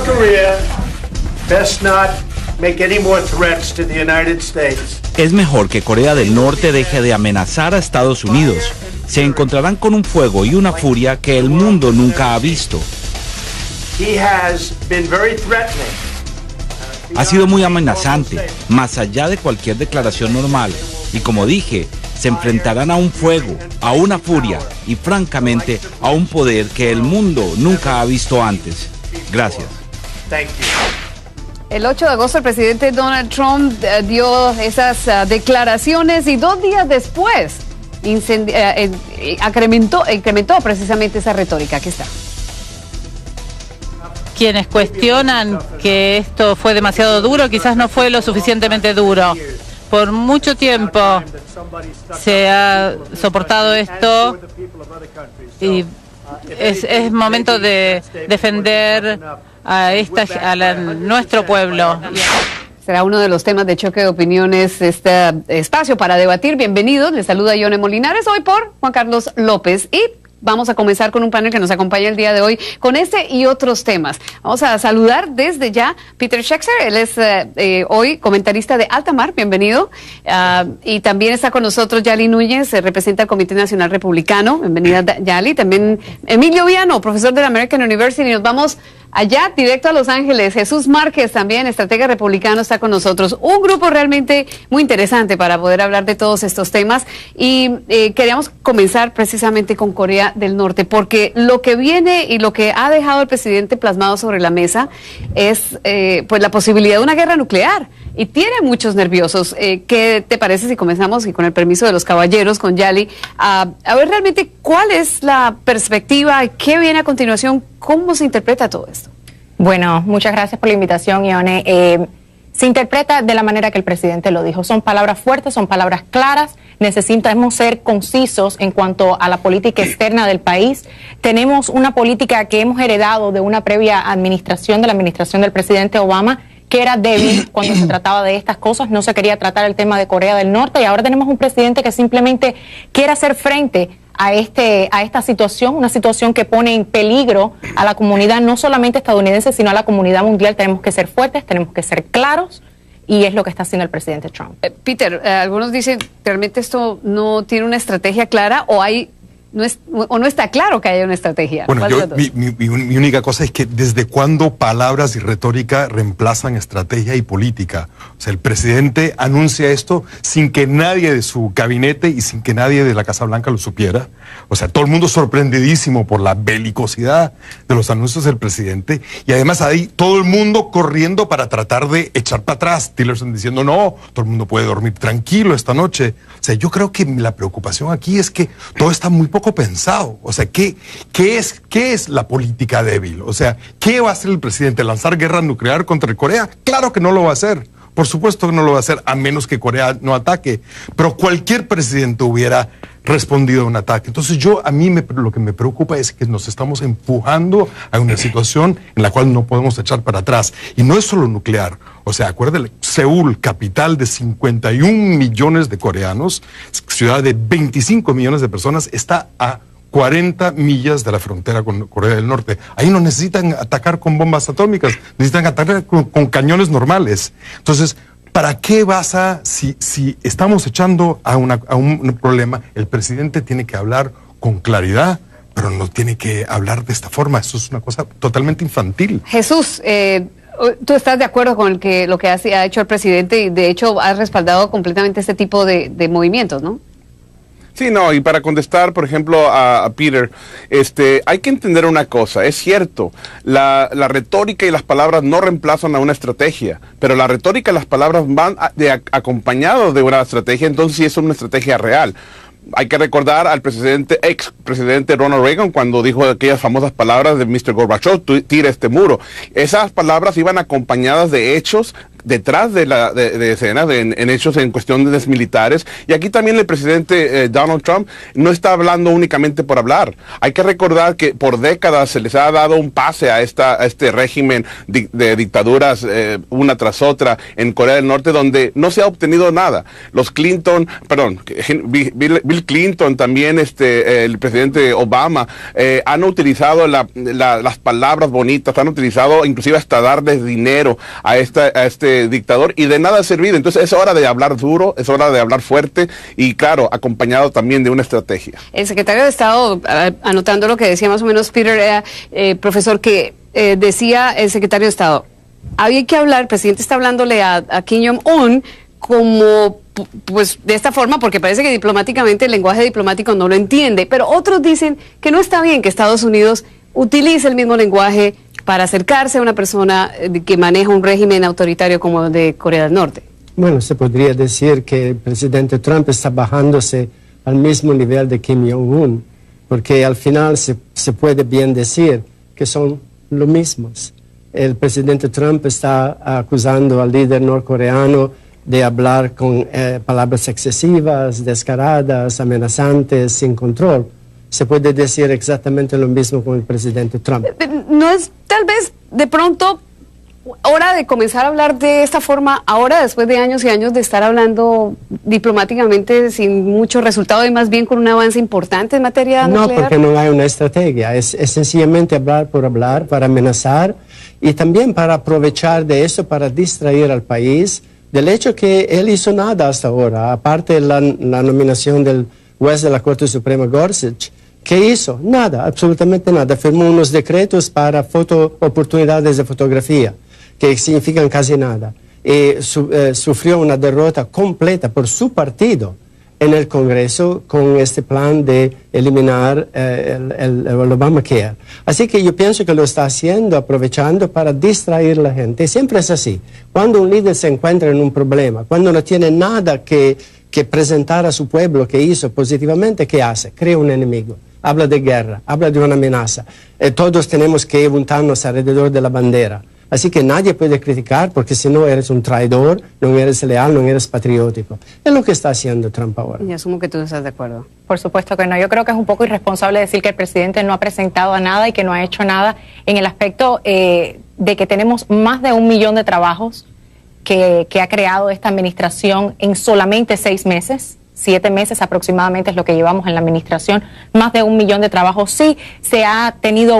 Korea best not make any more threats to the United States. Es mejor que Corea del Norte deje de amenazar a Estados Unidos. Se encontrarán con un fuego y una furia que el mundo nunca ha visto. He has been very threatening. Ha sido muy amenazante, más allá de cualquier declaración normal. Y como dije, se enfrentarán a un fuego, a una furia y francamente a un poder que el mundo nunca ha visto antes. Gracias. El 8 de agosto el presidente Donald Trump dio esas declaraciones y 2 días después incrementó precisamente esa retórica. Aquí está. Quienes cuestionan que esto fue demasiado duro, quizás no fue lo suficientemente duro. Por mucho tiempo se ha soportado esto y es momento de defender a nuestro pueblo. Será uno de los temas de choque de opiniones este espacio para debatir. Bienvenidos, les saluda Yone Molinares, hoy por Juan Carlos López y vamos a comenzar con un panel que nos acompaña el día de hoy con este y otros temas. Vamos a saludar desde ya Peter Schexter, él es hoy comentarista de Alta Mar, bienvenido. Y también está con nosotros Yali Núñez, representa el Comité Nacional Republicano, bienvenida Yali. También Emilio Viano, profesor de la American University. Nos vamos allá, directo a Los Ángeles. Jesús Márquez, también estratega republicano, está con nosotros. Un grupo realmente muy interesante para poder hablar de todos estos temas. Y queríamos comenzar precisamente con Corea del Norte, porque lo que viene y lo que ha dejado el presidente plasmado sobre la mesa es pues la posibilidad de una guerra nuclear. Y tiene muchos nerviosos. ¿Qué te parece si comenzamos, y con el permiso de los caballeros, con Yali, a ver realmente cuál es la perspectiva, qué viene a continuación, cómo se interpreta todo esto? Bueno, muchas gracias por la invitación, Ione. Se interpreta de la manera que el presidente lo dijo. Son palabras fuertes, son palabras claras. Necesitamos ser concisos en cuanto a la política externa del país. Tenemos una política que hemos heredado de una previa administración, de la administración del presidente Obama, que era débil cuando se trataba de estas cosas. No se quería tratar el tema de Corea del Norte y ahora tenemos un presidente que simplemente quiere hacer frente a esta situación, una situación que pone en peligro a la comunidad no solamente estadounidense, sino a la comunidad mundial. Tenemos que ser fuertes, tenemos que ser claros, y es lo que está haciendo el presidente Trump. Peter, algunos dicen, ¿realmente esto no tiene una estrategia clara o no está claro que haya una estrategia? Bueno, mi única cosa es que desde cuándo palabras y retórica reemplazan estrategia y política. O sea, el presidente anuncia esto sin que nadie de su gabinete y sin que nadie de la Casa Blanca lo supiera. O sea, todo el mundo sorprendidísimo por la belicosidad de los anuncios del presidente, y además ahí todo el mundo corriendo para tratar de echar para atrás. Tillerson diciendo no, todo el mundo puede dormir tranquilo esta noche. O sea, yo creo que la preocupación aquí es que todo está muy poco pensado. O sea, ¿qué es la política débil? O sea, ¿qué va a hacer el presidente? ¿Lanzar guerra nuclear contra Corea? Claro que no lo va a hacer. Por supuesto que no lo va a hacer, a menos que Corea no ataque. Pero cualquier presidente hubiera respondido a un ataque. Entonces lo que me preocupa es que nos estamos empujando a una situación en la cual no podemos echar para atrás. Y no es solo nuclear. O sea, acuérdense, Seúl, capital de 51 millones de coreanos, ciudad de 25 millones de personas, está a 40 millas de la frontera con Corea del Norte. Ahí no necesitan atacar con bombas atómicas, necesitan atacar con cañones normales. Entonces, ¿para qué si estamos echando a un problema? El presidente tiene que hablar con claridad, pero no tiene que hablar de esta forma. Eso es una cosa totalmente infantil. Jesús, ¿tú estás de acuerdo con lo que ha hecho el presidente y de hecho has respaldado completamente este tipo de movimientos, no? Sí, no, y para contestar, por ejemplo, a Peter, hay que entender una cosa, es cierto, la retórica y las palabras no reemplazan a una estrategia, pero la retórica y las palabras van acompañados de una estrategia, entonces sí es una estrategia real. Hay que recordar al expresidente Ronald Reagan cuando dijo aquellas famosas palabras de Mr. Gorbachev, tira este muro. Esas palabras iban acompañadas de hechos detrás de escenas, en hechos en cuestiones militares. Y aquí también el presidente Donald Trump no está hablando únicamente por hablar. Hay que recordar que por décadas se les ha dado un pase a este régimen de dictaduras una tras otra en Corea del Norte, donde no se ha obtenido nada. Los Clinton, perdón, Bill Clinton, también el presidente Obama, han utilizado las palabras bonitas, han utilizado inclusive hasta darles dinero a este dictador, y de nada ha servido. Entonces es hora de hablar duro, es hora de hablar fuerte y, claro, acompañado también de una estrategia. El secretario de Estado, anotando lo que decía más o menos Peter, profesor, que decía el secretario de Estado, había que hablar, el presidente está hablándole a Kim Jong-un como, pues, de esta forma, porque parece que diplomáticamente el lenguaje diplomático no lo entiende, pero otros dicen que no está bien que Estados Unidos utilice el mismo lenguaje para acercarse a una persona que maneja un régimen autoritario como el de Corea del Norte. Bueno, se podría decir que el presidente Trump está bajándose al mismo nivel de Kim Jong-un, porque al final se puede bien decir que son los mismos. El presidente Trump está acusando al líder norcoreano de hablar con palabras excesivas, descaradas, amenazantes, sin control. Se puede decir exactamente lo mismo con el presidente Trump. ¿No es tal vez de pronto hora de comenzar a hablar de esta forma ahora, después de años y años de estar hablando diplomáticamente sin mucho resultado y más bien con un avance importante en materia nuclear? No, porque no hay una estrategia. Es sencillamente hablar por hablar, para amenazar y también para aprovechar de eso para distraer al país del hecho que él hizo nada hasta ahora, aparte de la nominación del juez de la Corte Suprema Gorsuch. ¿Qué hizo? Nada, absolutamente nada. Firmó unos decretos para oportunidades de fotografía, que significan casi nada. Sufrió una derrota completa por su partido en el Congreso con este plan de eliminar el Obamacare. Así que yo pienso que lo está haciendo, aprovechando para distraer a la gente. Siempre es así. Cuando un líder se encuentra en un problema, cuando no tiene nada que presentar a su pueblo que hizo positivamente, ¿qué hace? Crea un enemigo. Habla de guerra, habla de una amenaza. Todos tenemos que juntarnos alrededor de la bandera. Así que nadie puede criticar porque si no eres un traidor, no eres leal, no eres patriótico. Es lo que está haciendo Trump ahora. Y asumo que tú estás de acuerdo. Por supuesto que no. Yo creo que es un poco irresponsable decir que el presidente no ha presentado nada y que no ha hecho nada en el aspecto de que tenemos más de 1 millón de trabajos que ha creado esta administración en solamente 6 meses. 7 meses aproximadamente es lo que llevamos en la administración, más de 1 millón de trabajos. Sí, se ha tenido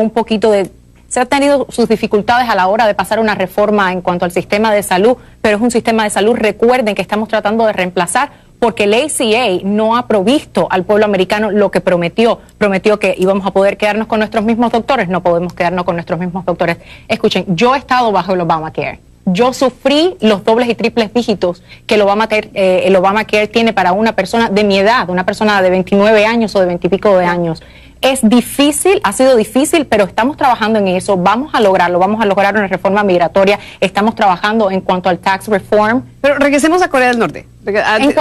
sus dificultades a la hora de pasar una reforma en cuanto al sistema de salud, pero es un sistema de salud, recuerden, que estamos tratando de reemplazar porque el ACA no ha provisto al pueblo americano lo que prometió. Prometió que íbamos a poder quedarnos con nuestros mismos doctores. No podemos quedarnos con nuestros mismos doctores. Escuchen, yo he estado bajo el Obamacare. Yo sufrí los dobles y triples dígitos que el Obamacare tiene para una persona de mi edad, una persona de 29 años o de 20 y pico de años. Es difícil, ha sido difícil, pero estamos trabajando en eso. Vamos a lograrlo, vamos a lograr una reforma migratoria. Estamos trabajando en cuanto al tax reform. Pero regresemos a Corea del Norte. En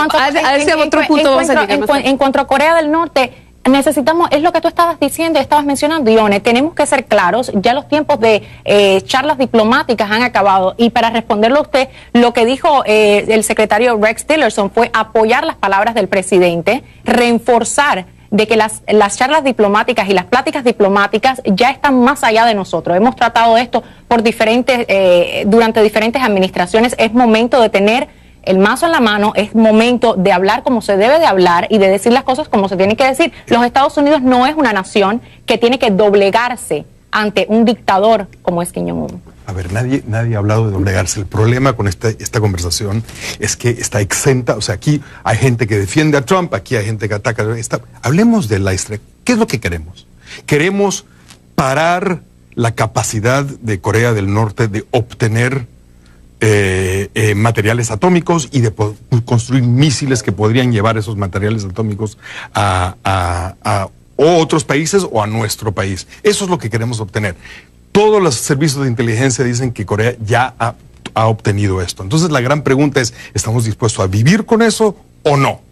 cuanto a Corea del Norte, necesitamos, es lo que tú estabas diciendo, estabas mencionando, Ione, tenemos que ser claros, ya los tiempos de charlas diplomáticas han acabado, y para responderlo a usted, lo que dijo el secretario Rex Tillerson fue apoyar las palabras del presidente, reforzar de que las charlas diplomáticas y las pláticas diplomáticas ya están más allá de nosotros. Hemos tratado esto durante diferentes administraciones. Es momento de tener el mazo en la mano, es momento de hablar como se debe de hablar y de decir las cosas como se tienen que decir. Los Estados Unidos no es una nación que tiene que doblegarse ante un dictador como es Kim Jong-un. A ver, nadie ha hablado de doblegarse. El problema con esta conversación es que está exenta. O sea, aquí hay gente que defiende a Trump, aquí hay gente que ataca. Hablemos de la estrategia. ¿Qué es lo que queremos? Queremos parar la capacidad de Corea del Norte de obtener materiales atómicos y de construir misiles que podrían llevar esos materiales atómicos a otros países o a nuestro país. Eso es lo que queremos obtener. Todos los servicios de inteligencia dicen que Corea ya ha obtenido esto. Entonces la gran pregunta es, ¿estamos dispuestos a vivir con eso o no?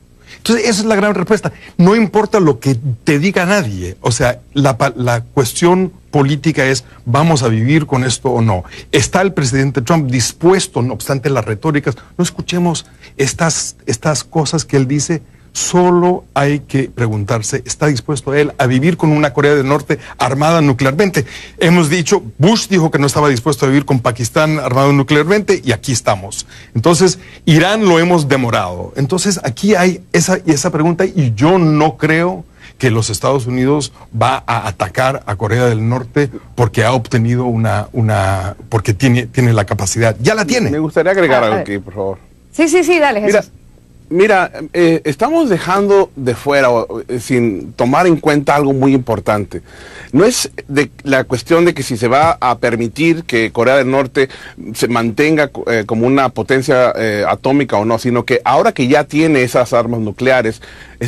Entonces, esa es la gran respuesta. No importa lo que te diga nadie. O sea, la cuestión política es, ¿vamos a vivir con esto o no? ¿Está el presidente Trump dispuesto, no obstante las retóricas? No escuchemos estas cosas que él dice. Solo hay que preguntarse, ¿está dispuesto él a vivir con una Corea del Norte armada nuclearmente? Hemos dicho, Bush dijo que no estaba dispuesto a vivir con Pakistán armado nuclearmente y aquí estamos. Entonces, Irán lo hemos demorado. Entonces, aquí hay esa pregunta y yo no creo que los Estados Unidos va a atacar a Corea del Norte porque ha obtenido porque tiene la capacidad. Ya la tiene. Me gustaría agregar algo aquí, por favor. Sí, dale, Jesús. Mira, estamos dejando de fuera, sin tomar en cuenta algo muy importante. No es de la cuestión de que si se va a permitir que Corea del Norte se mantenga como una potencia atómica o no, sino que ahora que ya tiene esas armas nucleares,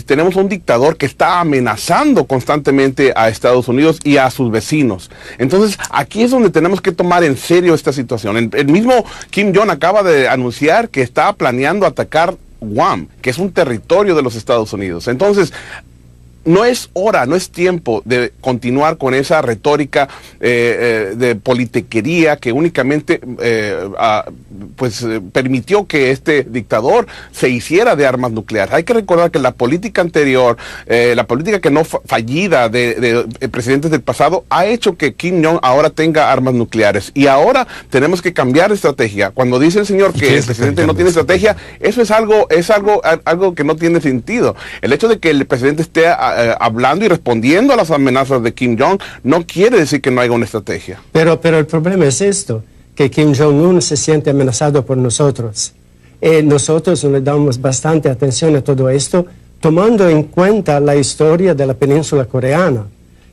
tenemos un dictador que está amenazando constantemente a Estados Unidos y a sus vecinos. Entonces, aquí es donde tenemos que tomar en serio esta situación. El mismo Kim Jong acaba de anunciar que está planeando atacar Guam, que es un territorio de los Estados Unidos. Entonces, no es hora, no es tiempo de continuar con esa retórica de politiquería que únicamente permitió que este dictador se hiciera de armas nucleares. Hay que recordar que la política anterior, la política que no fallida de presidentes del pasado, ha hecho que Kim Jong ahora tenga armas nucleares. Y ahora tenemos que cambiar de estrategia. Cuando dice el señor que el presidente no tiene estrategia, eso es algo que no tiene sentido. El hecho de que el presidente esté hablando y respondiendo a las amenazas de Kim Jong no quiere decir que no haya una estrategia. Pero el problema es esto, que Kim Jong-un se siente amenazado por nosotros. Nosotros le damos bastante atención a todo esto, tomando en cuenta la historia de la península coreana,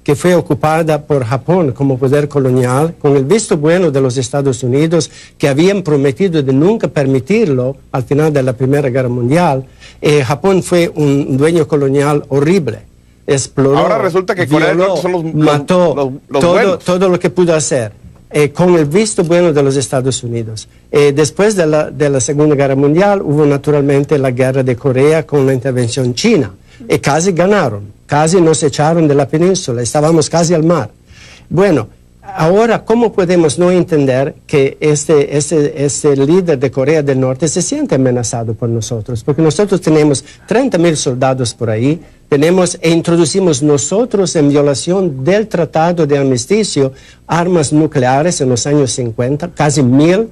que fue ocupada por Japón como poder colonial, con el visto bueno de los Estados Unidos, que habían prometido de nunca permitirlo al final de la Primera Guerra Mundial. Japón fue un dueño colonial horrible. Exploró, ahora resulta que Corea del Norte son mató todo lo que pudo hacer con el visto bueno de los Estados Unidos. Después de la Segunda Guerra Mundial hubo naturalmente la guerra de Corea con la intervención china y casi ganaron, casi nos echaron de la península, estábamos casi al mar. Bueno, ahora, ¿cómo podemos no entender que este líder de Corea del Norte se siente amenazado por nosotros? Porque nosotros tenemos 30,000 soldados por ahí, introducimos nosotros en violación del Tratado de Armisticio armas nucleares en los años 50, casi mil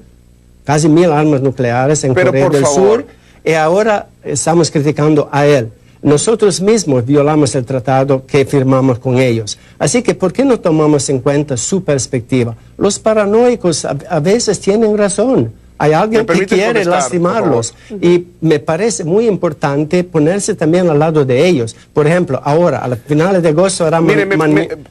armas nucleares en Corea del Sur, y ahora estamos criticando a él. Nosotros mismos violamos el tratado que firmamos con ellos. Así que, ¿por qué no tomamos en cuenta su perspectiva? Los paranoicos a veces tienen razón. Hay alguien que quiere lastimarlos. Y me parece muy importante ponerse también al lado de ellos. Por ejemplo, ahora, a finales de agosto, habrá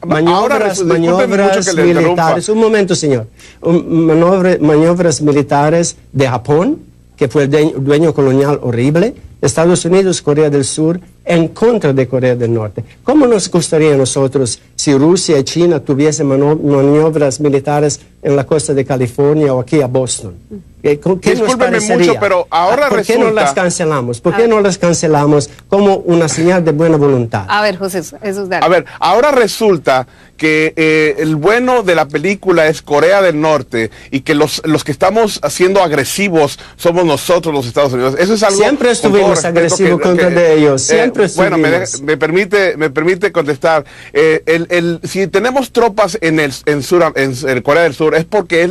maniobras militares. Un momento, señor. Maniobras militares de Japón, que fue el dueño colonial horrible, Estados Unidos, Corea del Sur, en contra de Corea del Norte. ¿Cómo nos gustaría a nosotros si Rusia y China tuviesen maniobras militares en la costa de California o aquí a Boston? ¿Qué nos parecería? Mucho, pero ahora ¿Por qué no las cancelamos? ¿Por qué no las cancelamos como una señal de buena voluntad? A ver, José, eso es dale. A ver, ahora resulta que el bueno de la película es Corea del Norte y que los que estamos siendo agresivos somos nosotros, los Estados Unidos. Eso es algo... Siempre estuvimos agresivos contra de ellos. Siempre estuvimos. Bueno, me permite contestar. Si tenemos tropas en Corea del Sur es porque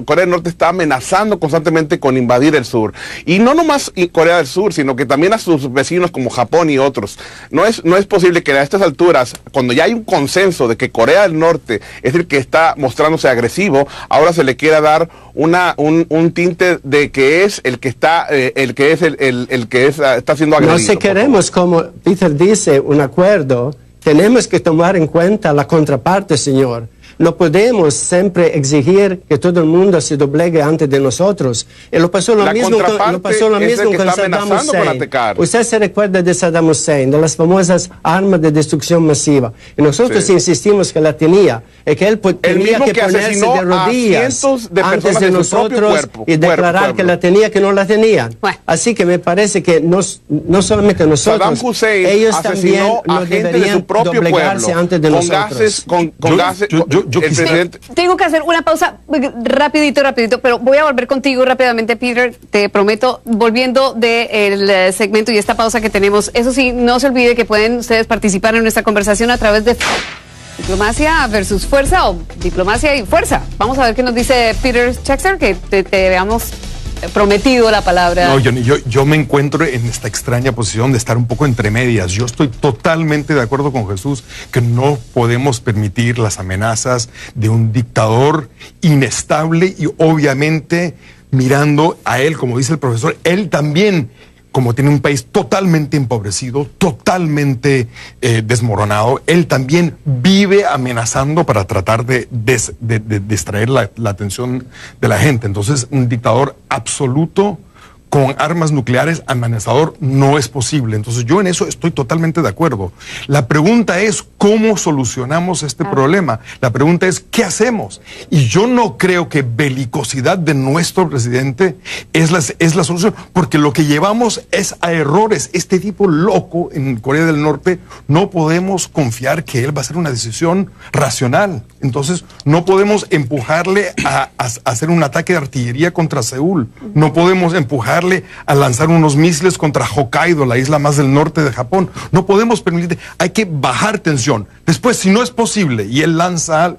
Corea del Norte está amenazando constantemente con invadir el sur. Y no nomás Corea del Sur, sino que también a sus vecinos como Japón y otros. No es posible que a estas alturas, cuando ya hay un consenso de que Corea del Norte es el que está mostrándose agresivo, ahora se le quiera dar un tinte de que es el que está está siendo agredido. No si queremos, como Peter dice, un acuerdo, tenemos que tomar en cuenta la contraparte, señor. no podemos siempre exigir que todo el mundo se doblegue antes de nosotros. Y lo pasó lo La mismo contraparte es el que con está Saddam amenazando con Hussein. atacar. Usted se recuerda de Saddam Hussein, de las famosas armas de destrucción masiva. Y nosotros Sí. insistimos que la tenía, y que él tenía mismo que que ponerse asesinó de a rodillas cientos de antes personas de de su propio nosotros y declarar pueblo. que la tenía, que no la tenían. Bueno. Así que me parece que no solamente nosotros, Saddam Hussein ellos también asesinó a no gente de deberían su propio doblegarse pueblo antes de con nosotros. gases, con gases. yo El quisiera- presidente. Tengo que hacer una pausa rapidito, pero voy a volver contigo rápidamente, Peter, te prometo, volviendo del segmento y esta pausa que tenemos. Eso sí, no se olvide que pueden ustedes participar en nuestra conversación a través de Diplomacia versus Fuerza o Diplomacia y Fuerza. Vamos a ver qué nos dice Peter Schexter, que te veamos prometido la palabra. No, yo me encuentro en esta extraña posición de estar un poco entre medias. Yo estoy totalmente de acuerdo con Jesús que no podemos permitir las amenazas de un dictador inestable y obviamente mirando a él, como dice el profesor, él también, como tiene un país totalmente empobrecido, totalmente desmoronado, él también vive amenazando para tratar de distraer la atención de la gente. Entonces, un dictador absoluto con armas nucleares amenazador no es posible. Entonces, yo en eso estoy totalmente de acuerdo. La pregunta es, ¿cómo solucionamos este problema? La pregunta es, ¿qué hacemos? Y yo no creo que belicosidad de nuestro presidente es la solución, porque lo que llevamos es a errores. Este tipo loco en Corea del Norte, no podemos confiar que él va a hacer una decisión racional. Entonces, no podemos empujarle a hacer un ataque de artillería contra Seúl. No podemos empujarle a lanzar unos misiles contra Hokkaido, la isla más del norte de Japón. No podemos permitir, hay que bajar tensión. Después, si no es posible y él lanza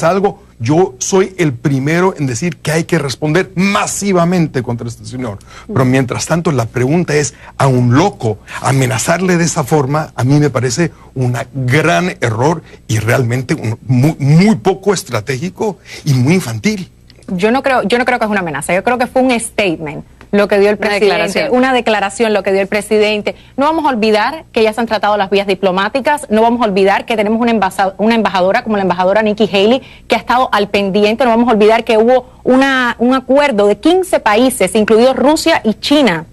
algo, yo soy el primero en decir que hay que responder masivamente contra este señor. Pero mientras tanto, la pregunta es, a un loco amenazarle de esa forma, a mí me parece un gran error y realmente muy poco estratégico y muy infantil. Yo no creo que es una amenaza, yo creo que fue un statement lo que dio el presidente, una declaración lo que dio el presidente. No vamos a olvidar que ya se han tratado las vías diplomáticas, no vamos a olvidar que tenemos una embajadora como la embajadora Nikki Haley que ha estado al pendiente, no vamos a olvidar que hubo un acuerdo de 15 países, incluidos Rusia y China,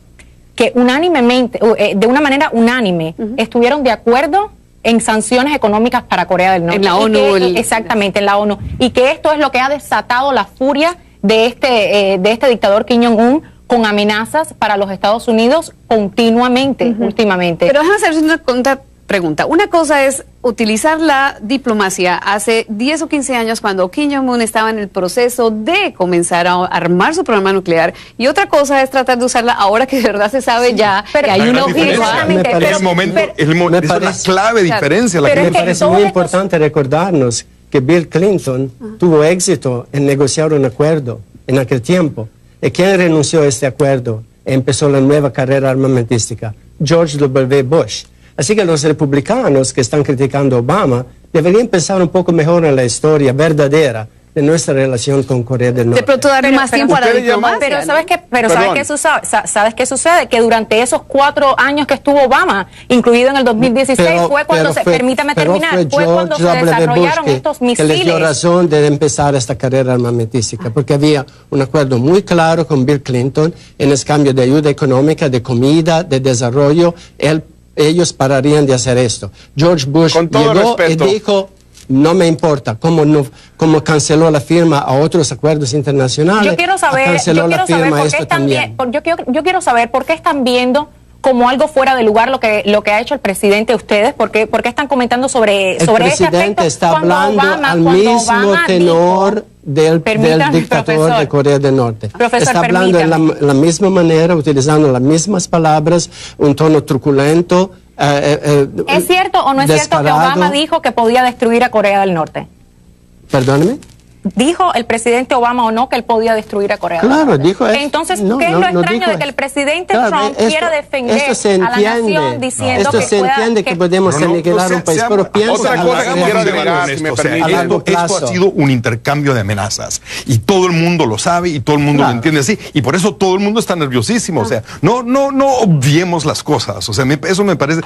que unánimemente, de una manera unánime, estuvieron de acuerdo en sanciones económicas para Corea del Norte. En la ONU. Exactamente, en la ONU. Y que esto es lo que ha desatado la furia de este dictador Kim Jong-un con amenazas para los Estados Unidos continuamente, últimamente. Pero déjame hacer una pregunta. Una cosa es utilizar la diplomacia hace 10 o 15 años cuando Kim Jong-un estaba en el proceso de comenzar a armar su programa nuclear, y otra cosa es tratar de usarla ahora que de verdad se sabe ya que hay una diferencia. Me parece- Es la clave Claro. diferencia. Pero Me es que parece todos muy estos- importante recordarnos que Bill Clinton tuvo éxito en negociar un acuerdo en aquel tiempo. ¿Y quién renunció a este acuerdo? Empezó la nueva carrera armamentística, George W. Bush. Así que los republicanos que están criticando a Obama deberían pensar un poco mejor en la historia verdadera de nuestra relación con Corea del Norte. de pronto dar más tiempo a la ustedes llaman- diplomacia. Pero ¿sabes qué? Perdón. ¿Sabes qué sucede? Que durante esos 4 años que estuvo Obama, incluido en el 2016, fue cuando permítame terminar, fue cuando se George W. desarrollaron Bush estos que les dio misiles. razón de empezar esta carrera armamentística, porque había un acuerdo muy claro con Bill Clinton en el cambio de ayuda económica, de comida, de desarrollo. Ellos pararían de hacer esto. George Bush Con todo llegó respeto. y dijo, no me importa, como canceló la firma a otros acuerdos internacionales. Yo quiero saber, canceló la firma a por qué esto están también. yo quiero saber por qué están viendo como algo fuera de lugar lo que ha hecho el presidente. Ustedes, ¿por qué están comentando sobre El ese presidente aspecto? está Cuando hablando al cuando mismo Obama tenor dijo- del Permítame, dictador profesor. de Corea del Norte. Profesor, está hablando de la misma manera, utilizando las mismas palabras, un tono truculento. ¿Es cierto o no es cierto que descarado. Obama dijo que podía destruir a Corea del Norte? Perdóneme. ¿Dijo el presidente Obama o no que él podía destruir a Corea del Norte? Claro, dijo eso. Entonces, No, ¿qué es no, lo no extraño dijo de que el eso. presidente Claro, Trump quiera defender esto se a la entiende. nación diciendo Esto que se entiende que podemos Pero no, aniquilar o sea, un país, seamos- pero piensa otra a cosa largo que quiero plazo. agregar, si me O sea, permite. A largo esto plazo. ha sido un intercambio de amenazas y todo el mundo lo sabe y todo el mundo Claro. lo entiende así y por eso todo el mundo está nerviosísimo. O sea, no obviemos las cosas. O sea, eso me parece.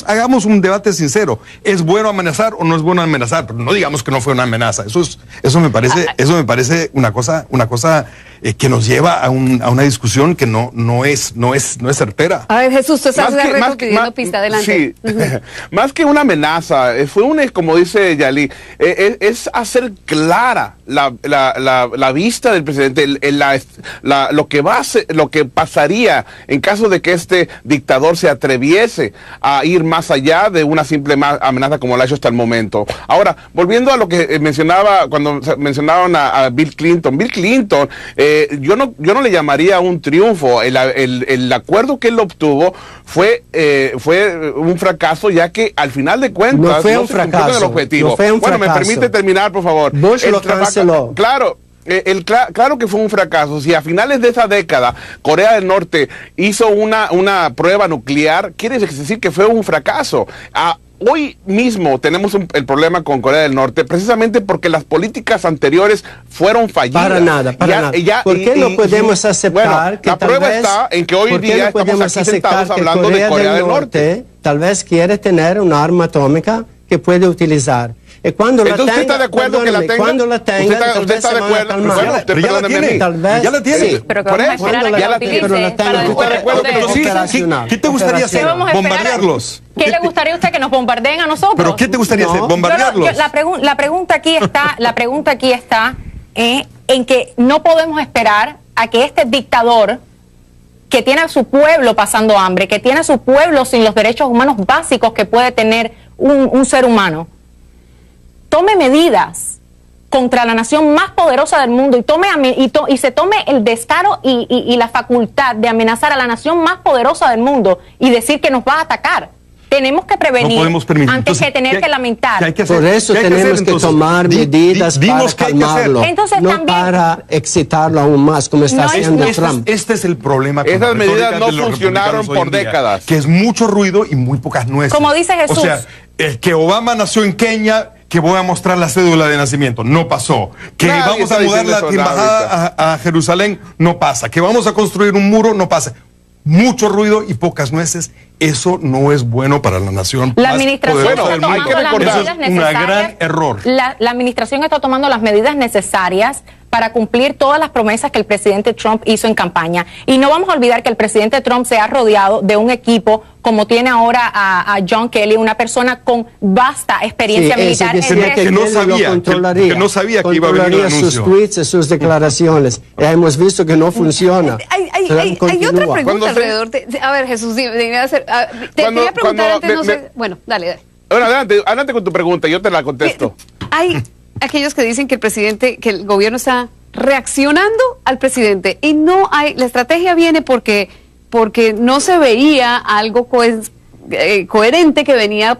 Hagamos un debate sincero. ¿Es bueno amenazar o no es bueno amenazar? Pero no digamos que no fue una amenaza. Eso me parece una cosa que nos lleva a una discusión que no es certera. A ver, Jesús, tú estás pidiendo más- pista, adelante. Sí, más que una amenaza, como dice Yali, es hacer clara la vista del presidente, lo que pasaría en caso de que este dictador se atreviese a ir más allá de una simple amenaza como lo ha hecho hasta el momento. Ahora, volviendo a lo que mencionaba cuando mencionaban a Bill Clinton. Bill Clinton, yo no le llamaría un triunfo. El acuerdo que él obtuvo fue un fracaso, ya que al final de cuentas No fue un se cumplió fracaso, el objetivo. no fue un Bueno, me fracaso. permite terminar, por favor. Bush lo canceló. Claro. Claro que fue un fracaso. Si a finales de esa década Corea del Norte hizo una prueba nuclear, quiere decir que fue un fracaso. Hoy mismo tenemos el problema con Corea del Norte precisamente porque las políticas anteriores fueron fallidas. Para nada. ¿Por qué no podemos aceptar que la tal prueba vez, está en que hoy ¿por qué día no estamos podemos aquí aceptar sentados que hablando de Corea del Norte? tal vez quiere tener un arma atómica que puede utilizar? Y cuando la Entonces, ¿usted tenga, está de acuerdo que la perdóneme, tenga? cuando la tenga, ¿Usted tal vez está se de van a acuerdo? calmar. Bueno, Pero ya la perdóneme a tiene. mí. Tal vez, Ya la tiene. sí. Pero que Por vamos a eso, esperar a cuando que ya lo la tiene. utilice Pero la tenga. para ¿Usted después de acuerdo que responder. lo sí? Operacional. ¿Qué te gustaría hacer? ¿Qué vamos a esperar? ¿Bombardearlos? ¿Qué le gustaría a usted que nos bombardeen a nosotros? ¿Pero qué te gustaría No. hacer? Yo ¿Bombardearlos? La pregunta aquí está en que no podemos esperar a que este dictador que tiene a su pueblo pasando hambre, que tiene a su pueblo sin los derechos humanos básicos que puede tener un ser humano, tome medidas contra la nación más poderosa del mundo y se tome el descaro y la facultad de amenazar a la nación más poderosa del mundo y decir que nos va a atacar. Tenemos que prevenir No podemos permitir. antes Entonces, que tener ¿qué- que lamentar. qué hay que hacer? Por eso ¿Qué hay tenemos hacer, que entonces? tomar medidas dinos para qué hay que hacer. calmarlo, Entonces, no también- para excitarlo aún más, como está No, haciendo Trump. Este es el problema. con Esas la medidas retórica no de los funcionaron republicanos hoy por en día, décadas. Que es mucho ruido y muy pocas nueces. Como dice Jesús. O sea, que Obama nació en Kenia, que voy a mostrar la cédula de nacimiento. No pasó. Que Nadie vamos está a mudar diciendo la eso embajada a Jerusalén. No pasa. Que vamos a construir un muro. No pasa. Mucho ruido y pocas nueces. Eso no es bueno para la nación. La más administración poderosa está del tomando mundo. las Eso medidas es un necesarias. gran error. La administración está tomando las medidas necesarias para cumplir todas las promesas que el presidente Trump hizo en campaña. Y no vamos a olvidar que el presidente Trump se ha rodeado de un equipo como tiene ahora a John Kelly, una persona con vasta experiencia Sí, militar. eso decía en que que no Kelly sabía, lo controlaría. que no sabía que iba a venir un Controlaría sus anuncio. tweets y sus declaraciones. Hemos visto que no funciona. Hay Trump otra continúa. pregunta Cuando se- alrededor. A ver, Jesús, dime, te Cuando- quería preguntar cuando antes, no me- sé. Bueno, dale. Bueno, adelante con tu pregunta, yo te la contesto. Hay aquellos que dicen que el gobierno está reaccionando al presidente y no hay, la estrategia viene porque no se veía algo coherente que venía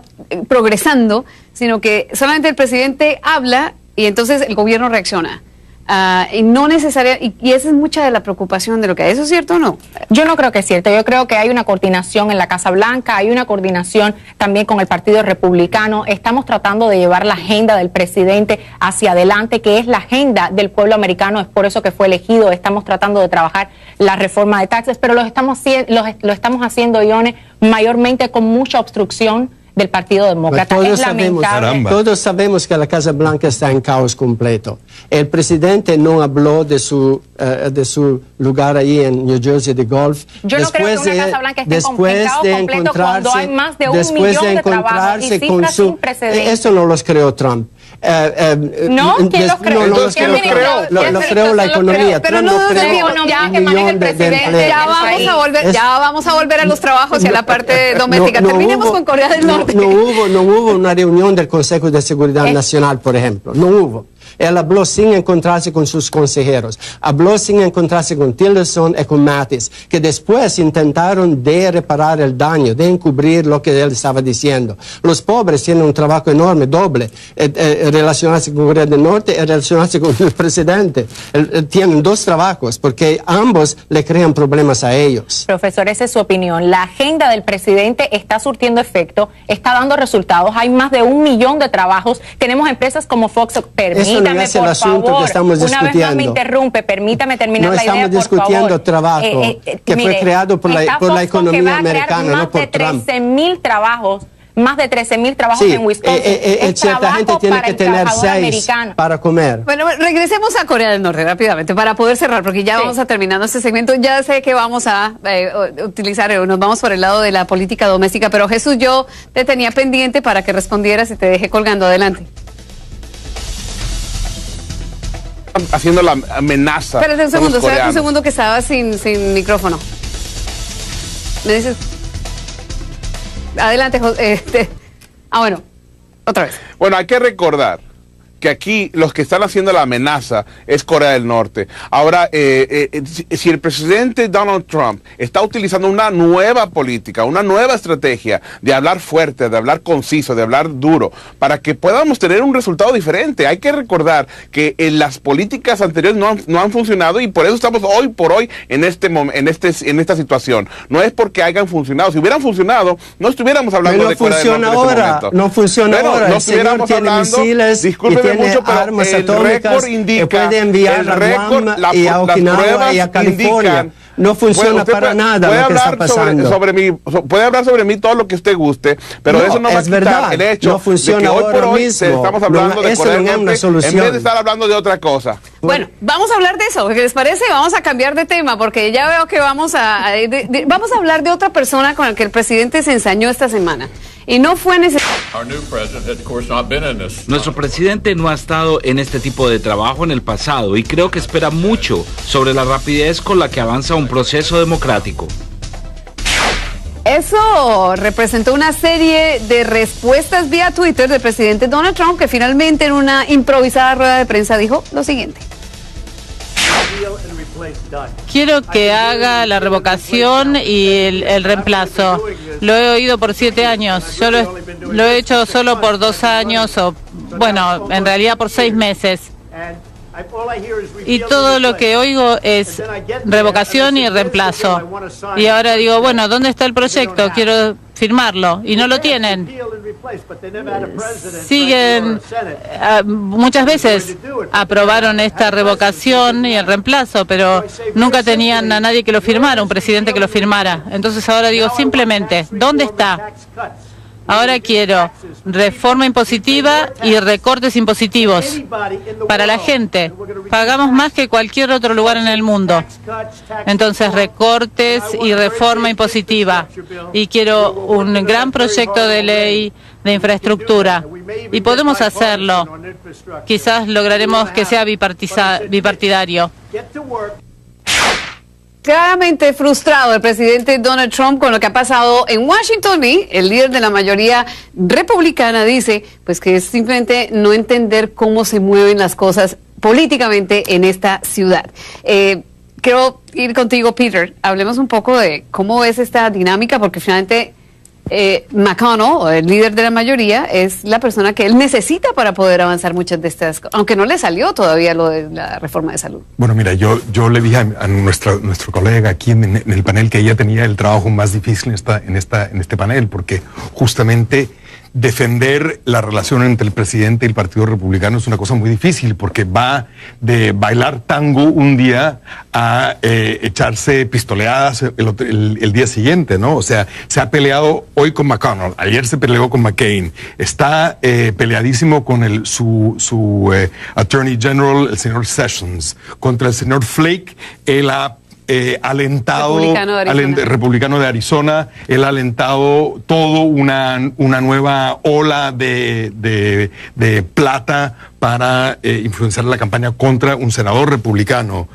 progresando, sino que solamente el presidente habla y entonces el gobierno reacciona. Y no necesariamente, y esa es mucha de la preocupación de lo que hay. ¿Eso es cierto o no? Yo no creo que es cierto. Yo creo que hay una coordinación en la Casa Blanca, hay una coordinación también con el Partido Republicano. Estamos tratando de llevar la agenda del presidente hacia adelante, que es la agenda del pueblo americano. Es por eso que fue elegido. Estamos tratando de trabajar la reforma de taxes, pero lo estamos haciendo, Ione, mayormente con mucha obstrucción del Partido Demócrata. Es lamentable. Todos sabemos que la Casa Blanca está en caos completo. El presidente no habló de su lugar ahí en New Jersey de golf. Yo no creo que una Casa Blanca esté en caos completo cuando hay más de 1 millón de trabajos y cifras sin precedentes. Eso no los creó Trump. No, ¿quién los creó? No los ¿Quién creó ministró? Trump. Lo creó la economía. Pero Trump no, creó ya un que maneja millón el de presidente. empleos. Ya vamos a volver a los trabajos y a la parte doméstica. Terminemos con Corea del Norte. No hubo una reunión del Consejo de Seguridad Nacional, por ejemplo. No hubo. Él habló sin encontrarse con sus consejeros, habló sin encontrarse con Tillerson y con Mattis, que después intentaron de reparar el daño, de encubrir lo que él estaba diciendo. Los pobres tienen un trabajo enorme, doble, relacionarse con Corea del Norte y relacionarse con el presidente. Tienen dos trabajos porque ambos le crean problemas a ellos. Profesor, esa es su opinión. La agenda del presidente está surtiendo efecto, está dando resultados. Hay más de 1 millón de trabajos. Tenemos empresas como Fox. Permítame, no es el por asunto favor. que estamos Una vez más discutiendo. me interrumpe. Permítame terminar la idea, por favor. No estamos discutiendo trabajo que fue creado por la economía americana, no por Trump. Más de 13,000 trabajos en Wisconsin. Cierta gente tiene que tener 6 para comer. Bueno, regresemos a Corea del Norte rápidamente para poder cerrar, porque ya vamos a terminando este segmento. Ya sé que vamos a utilizar, nos vamos por el lado de la política doméstica, pero Jesús, yo te tenía pendiente para que respondieras y te dejé colgando. Adelante. Haciendo la amenaza. Espérate un segundo que estaba sin micrófono. ¿Me dices? Adelante, bueno, otra vez. Bueno, hay que recordar que aquí los que están haciendo la amenaza es Corea del Norte. Ahora, si el presidente Donald Trump está utilizando una nueva política, una nueva estrategia de hablar fuerte, de hablar conciso, de hablar duro, para que podamos tener un resultado diferente, hay que recordar que las políticas anteriores no han funcionado y por eso estamos hoy por hoy en esta situación. No es porque hayan funcionado. Si hubieran funcionado, no estuviéramos hablando de Corea del Norte en este momento. No funciona ahora. No estuviéramos hablando. Discúlpeme mucho, pero armas el récord indica, puede enviar a Guam y a Okinawa y a California. No funciona para nada lo que está pasando. Puede hablar sobre mí todo lo que usted guste, pero eso no va a quitar el hecho de que hoy por hoy estamos hablando de Corea del Norte en vez de estar hablando de otra cosa. Bueno, vamos a hablar de eso, ¿qué les parece? Vamos a cambiar de tema, porque ya veo que vamos a hablar de otra persona con la que el presidente se ensañó esta semana. Y no fue necesario. Nuestro presidente no ha estado en este tipo de trabajo en el pasado y creo que espera mucho sobre la rapidez con la que avanza un proceso democrático. Eso representó una serie de respuestas vía Twitter del presidente Donald Trump, que finalmente en una improvisada rueda de prensa dijo lo siguiente. Quiero que haga la revocación y el reemplazo. Lo he oído por 7 años. Yo lo he hecho solo por 2 años o, bueno, en realidad por 6 meses. Y todo lo que oigo es revocación y reemplazo. Y ahora digo, bueno, ¿dónde está el proyecto? Quiero firmarlo. Y no lo tienen. Siguen, muchas veces aprobaron esta revocación y el reemplazo, pero nunca tenían a nadie que lo firmara, un presidente que lo firmara. Entonces ahora digo simplemente, ¿dónde está? Ahora quiero reforma impositiva y recortes impositivos para la gente. Pagamos más que cualquier otro lugar en el mundo. Entonces, recortes y reforma impositiva. Y quiero un gran proyecto de ley de infraestructura. Y podemos hacerlo. Quizás lograremos que sea bipartidario. Claramente frustrado el presidente Donald Trump con lo que ha pasado en Washington, y el líder de la mayoría republicana dice pues que es simplemente no entender cómo se mueven las cosas políticamente en esta ciudad. Quiero ir contigo, Peter. Hablemos un poco de cómo ves esta dinámica, porque finalmente McConnell, el líder de la mayoría, es la persona que él necesita para poder avanzar muchas de estas cosas, aunque no le salió todavía lo de la reforma de salud. Bueno, mira, yo le dije a nuestro colega aquí en el panel que ella tenía el trabajo más difícil en este panel, porque justamente defender la relación entre el presidente y el Partido Republicano es una cosa muy difícil, porque va de bailar tango un día a echarse pistoleadas el día siguiente, ¿no? O sea, se ha peleado hoy con McConnell, ayer se peleó con McCain, está peleadísimo con su Attorney General, el señor Sessions, contra el señor Flake. Él ha alentado, republicano de Arizona, él ha alentado todo una nueva ola de plata para influenciar la campaña contra un senador republicano,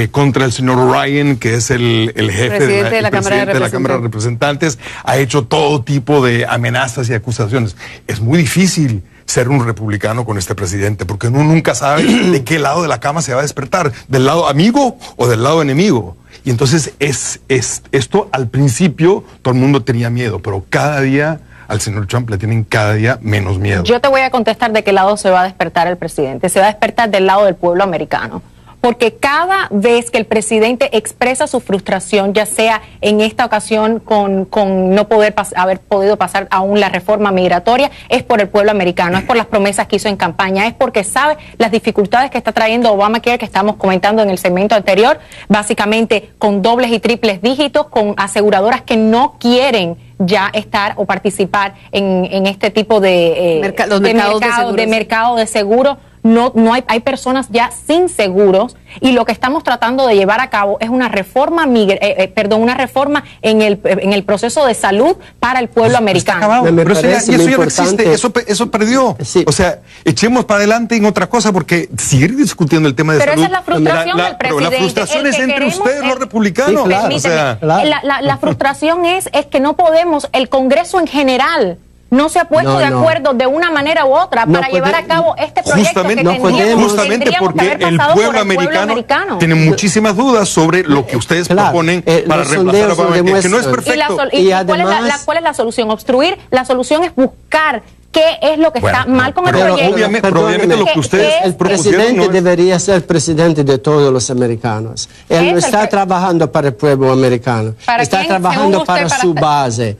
contra el señor Ryan, que es el jefe de la Cámara de Representantes, ha hecho todo tipo de amenazas y acusaciones. Es muy difícil ser un republicano con este presidente, porque uno nunca sabe de qué lado de la cama se va a despertar, del lado amigo o del lado enemigo. Y entonces esto al principio todo el mundo tenía miedo, pero cada día al señor Trump le tienen cada día menos miedo. Yo te voy a contestar de qué lado se va a despertar el presidente. Se va a despertar del lado del pueblo americano. Porque cada vez que el presidente expresa su frustración, ya sea en esta ocasión con no haber podido pasar aún la reforma migratoria, es por el pueblo americano, es por las promesas que hizo en campaña, es porque sabe las dificultades que está trayendo Obamacare, que estamos comentando en el segmento anterior, básicamente con dobles y triples dígitos, con aseguradoras que no quieren ya estar o participar en este tipo de mercado de seguro. No hay personas ya sin seguros, y lo que estamos tratando de llevar a cabo es una reforma una reforma en el proceso de salud para el pueblo americano. Pero eso ya no existe, eso perdió. Sí. O sea, echemos para adelante en otra cosa, porque seguir discutiendo el tema de pero salud. Esa es la frustración del presidente. Pero la frustración es entre ustedes los republicanos. Sí, claro. O sea, la frustración es que no podemos, el Congreso en general no se ha puesto de acuerdo de una manera u otra para llevar a cabo este proyecto justamente porque el pueblo americano tiene muchísimas dudas sobre lo que ustedes proponen para reemplazar a Obama, que no es perfecto. ¿Cuál es la solución? Obstruir. La solución es buscar qué es lo que está mal con el proyecto. Obviamente lo que ustedes el presidente debería ser presidente de todos los americanos. Él no está trabajando para el pueblo americano. Está trabajando para su base,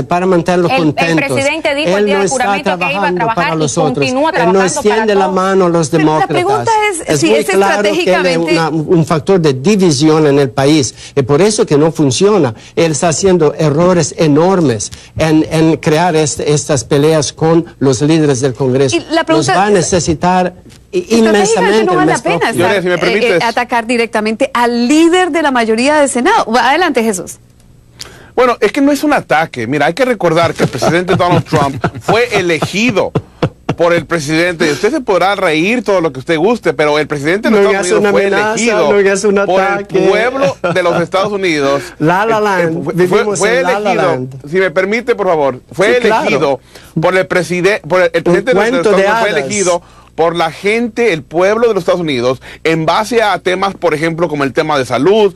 para mantenerlos contentos. El presidente dijo él el día no de está juramento que iba a trabajar para los y otros. continúa trabajando. Él no extiende la mano a los demócratas. La pregunta es si muy es claro estratégicamente que él es un factor de división en el país. Y por eso que no funciona. Él está haciendo errores enormes en crear estas peleas con los líderes del Congreso. Y la pregunta nos va a necesitar inmensamente. No vale la pena si me permites, atacar directamente al líder de la mayoría del Senado. Adelante, Jesús. Bueno, es que no es un ataque. Mira, hay que recordar que el presidente Donald Trump fue elegido por el presidente. Usted se podrá reír todo lo que usted guste, pero el presidente de los Estados Unidos fue elegido por el pueblo de los Estados Unidos. Fue elegido, si me permite, por favor, fue elegido por el presidente, el presidente de los Estados Unidos fue elegido por la gente, el pueblo de los Estados Unidos, en base a temas, por ejemplo, como el tema de salud,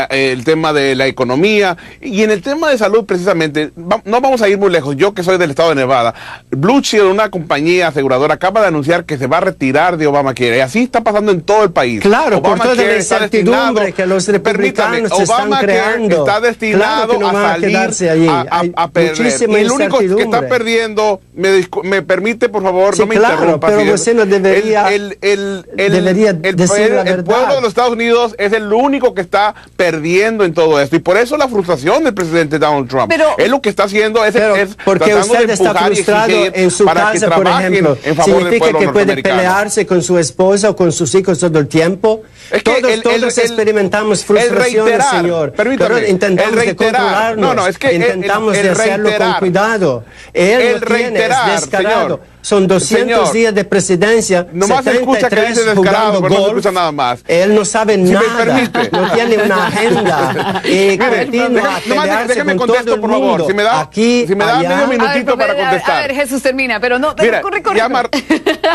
el tema de la economía. Y en el tema de salud, precisamente, no vamos a ir muy lejos. Yo, que soy del estado de Nevada, Blue Shield, una compañía aseguradora, acaba de anunciar que se va a retirar de Obamacare. Y así está pasando en todo el país. Claro, por toda la incertidumbre que los republicanos están creando. Está destinado a salir a perder. Y el único que está perdiendo, me permite, por favor, no me interrumpa. Pero usted no debería decir la verdad. El pueblo de los Estados Unidos es el único que está perdiendo en todo esto, y por eso la frustración del presidente Donald Trump. Él lo que está haciendo es porque tratando usted de está empujar frustrado y exigir en su para casa, que por ejemplo, en favor del significa pueblo que puede norteamericano. pelearse con su esposa o con sus hijos todo el tiempo. Es que todos experimentamos frustraciones, señor. Pero intentamos de controlarnos, intentamos de hacerlo con cuidado. Él no tiene, es descarado. Señor. Son 200 días de presidencia, nomás 73 escucha que dice descarado, pero no se escucha nada más. Él no sabe nada, no tiene una agenda. Déjame contestar, por favor. Si me da medio minutito para contestar. A ver, Jesús, termina, pero no, corre.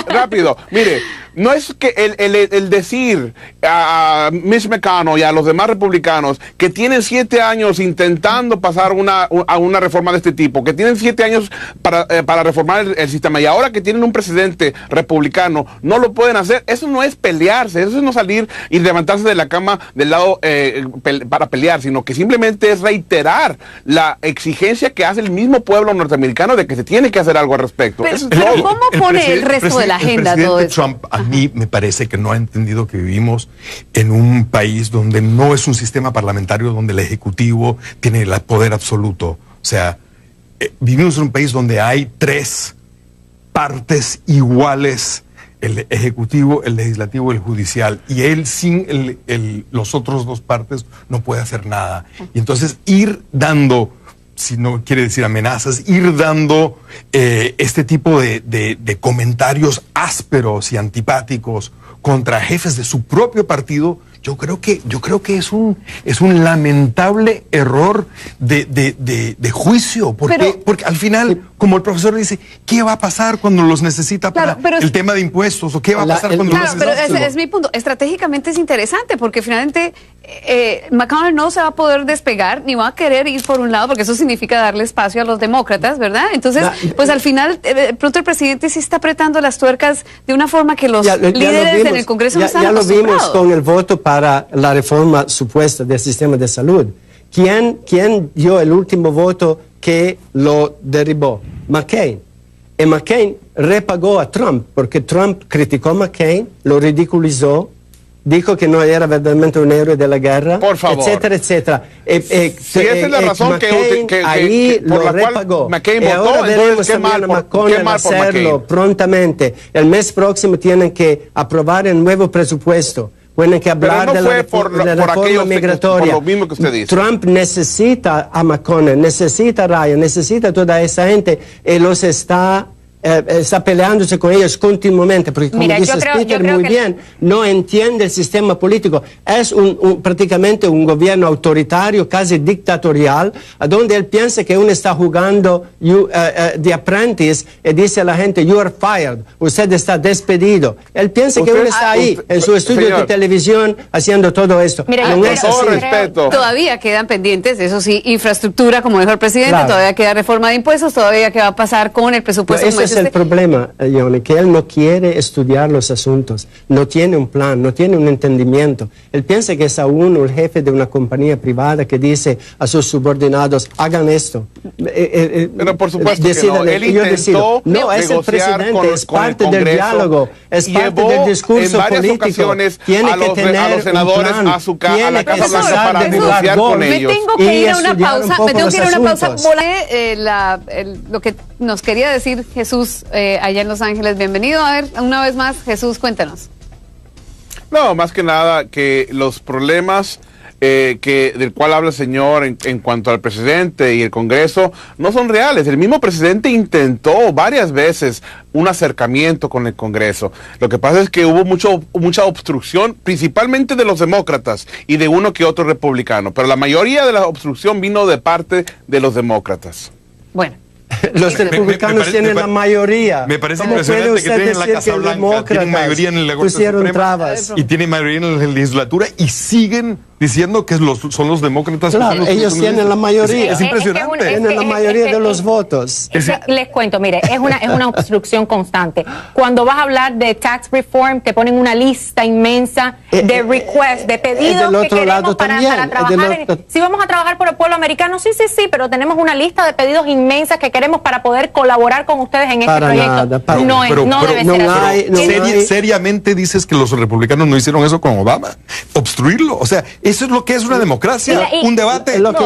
Rápido. Mire, no es que el decir a Mitch McConnell y a los demás republicanos que tienen 7 años intentando pasar a una reforma de este tipo, que tienen 7 años para reformar el sistema, y ahora que tienen un presidente republicano no lo pueden hacer, eso no es pelearse, eso es no salir y levantarse de la cama del lado para pelear, sino que simplemente es reiterar la exigencia que hace el mismo pueblo norteamericano de que se tiene que hacer algo al respecto. Pero ¿cómo pone el resto de la agenda todo eso? Trump, a mí me parece que no ha entendido que vivimos en un país donde no es un sistema parlamentario donde el Ejecutivo tiene el poder absoluto. O sea, vivimos en un país donde hay 3 partes iguales: el Ejecutivo, el Legislativo y el Judicial, y él sin los otros 2 partes no puede hacer nada. Y entonces ir dando, si no quiere decir amenazas, ir dando este tipo de comentarios ásperos y antipáticos contra jefes de su propio partido, Yo creo que es un lamentable error de juicio, porque al final, como el profesor dice, ¿qué va a pasar cuando los necesita para el tema de impuestos? ¿O qué va a pasar cuando los necesita? Claro, pero es mi punto. Estratégicamente es interesante, porque finalmente McConnell no se va a poder despegar, ni va a querer ir por un lado, porque eso significa darle espacio a los demócratas, ¿verdad? Entonces, pues al final, pronto el presidente sí está apretando las tuercas de una forma que los líderes en el Congreso no están acostumbrados. Ya lo vimos con el voto para la reforma supuesta del sistema de salud. ¿Quién dio el último voto que lo derribó? McCain. Y McCain repagó a Trump, porque Trump criticó a McCain, lo ridiculizó, dijo que no era verdaderamente un héroe de la guerra, por favor, etcétera, etcétera. Si esa es la razón McCain que ahí por lo la cual repagó. McCain Y votó, ahora entonces veremos qué mal por McConnell hacerlo McCain. prontamente. El mes próximo tienen que aprobar el nuevo presupuesto. Tienen que hablar de la reforma migratoria. Por lo mismo que usted dice. Trump necesita a McConnell, necesita a Ryan, necesita a toda esa gente y los está peleándose con ellos continuamente, porque como dice Peter muy bien, no entiende el sistema político. Es prácticamente un gobierno autoritario, casi dictatorial, donde él piensa que uno está jugando The Apprentice y dice a la gente, you are fired, usted está despedido. Él piensa que uno está ahí, en su estudio de televisión, haciendo todo esto. Mira, no es todo así. respeto. Todavía quedan pendientes, eso sí, infraestructura, como dijo el presidente, Claro. todavía queda reforma de impuestos, todavía qué va a pasar con el presupuesto. Ese es el problema, Johnny, que él no quiere estudiar los asuntos, no tiene un plan, no tiene un entendimiento. Él piensa que es aún el jefe de una compañía privada que dice a sus subordinados, hagan esto. Pero por supuesto que no. Él intentó no, es el presidente, es parte del diálogo, es parte del discurso en varias político. ocasiones Tiene que tener a los senadores un plan, a la Casa Blanca para de negociar con Me ellos. tengo que ir a una estudiar pausa, un poco los asuntos. Lo que nos quería decir Jesús allá en Los Ángeles. Bienvenido. A ver, una vez más, Jesús, cuéntanos. No, más que nada que los problemas del cual habla el señor en cuanto al presidente y el Congreso no son reales. El mismo presidente intentó varias veces un acercamiento con el Congreso. Lo que pasa es que hubo mucha obstrucción, principalmente de los demócratas y de uno que otro republicano, pero la mayoría de la obstrucción vino de parte de los demócratas. Bueno. Los republicanos tienen la mayoría. Me parece ¿Cómo impresionante puede que usted tienen la decir Casa que Blanca, tienen mayoría en la Corte pusieron Suprema trabas? y tienen mayoría en la legislatura y siguen diciendo que son los demócratas. Claro, ellos tienen la mayoría. Es impresionante. Tienen la mayoría de los votos. Les cuento, mire, es una obstrucción constante. Cuando vas a hablar de tax reform, te ponen una lista inmensa de requests, de pedidos que queremos para trabajar. Si vamos a trabajar por el pueblo americano, sí, pero tenemos una lista de pedidos inmensas que queremos para poder colaborar con ustedes en este proyecto. No debe ser así. Seriamente dices que los republicanos no hicieron eso con Obama. Obstruirlo. O sea, eso es lo que es una democracia. Un debate. No llegamos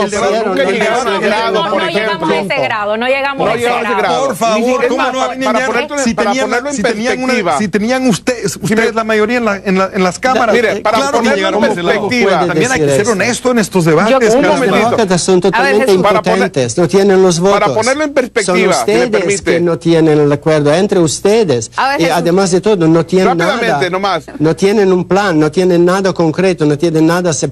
a ese grado. Por favor, ¿cómo no? Si tenían ustedes la mayoría en las cámaras. Mire, para ponerlo en perspectiva, también hay que ser honesto en estos debates. Los demócratas son totalmente impotentes, no tienen los votos. Para ponerlo en perspectiva, son ustedes que no tienen el acuerdo entre ustedes. Y además de todo, no tienen nada. No tienen un plan, no tienen nada concreto, no tienen nada aceptable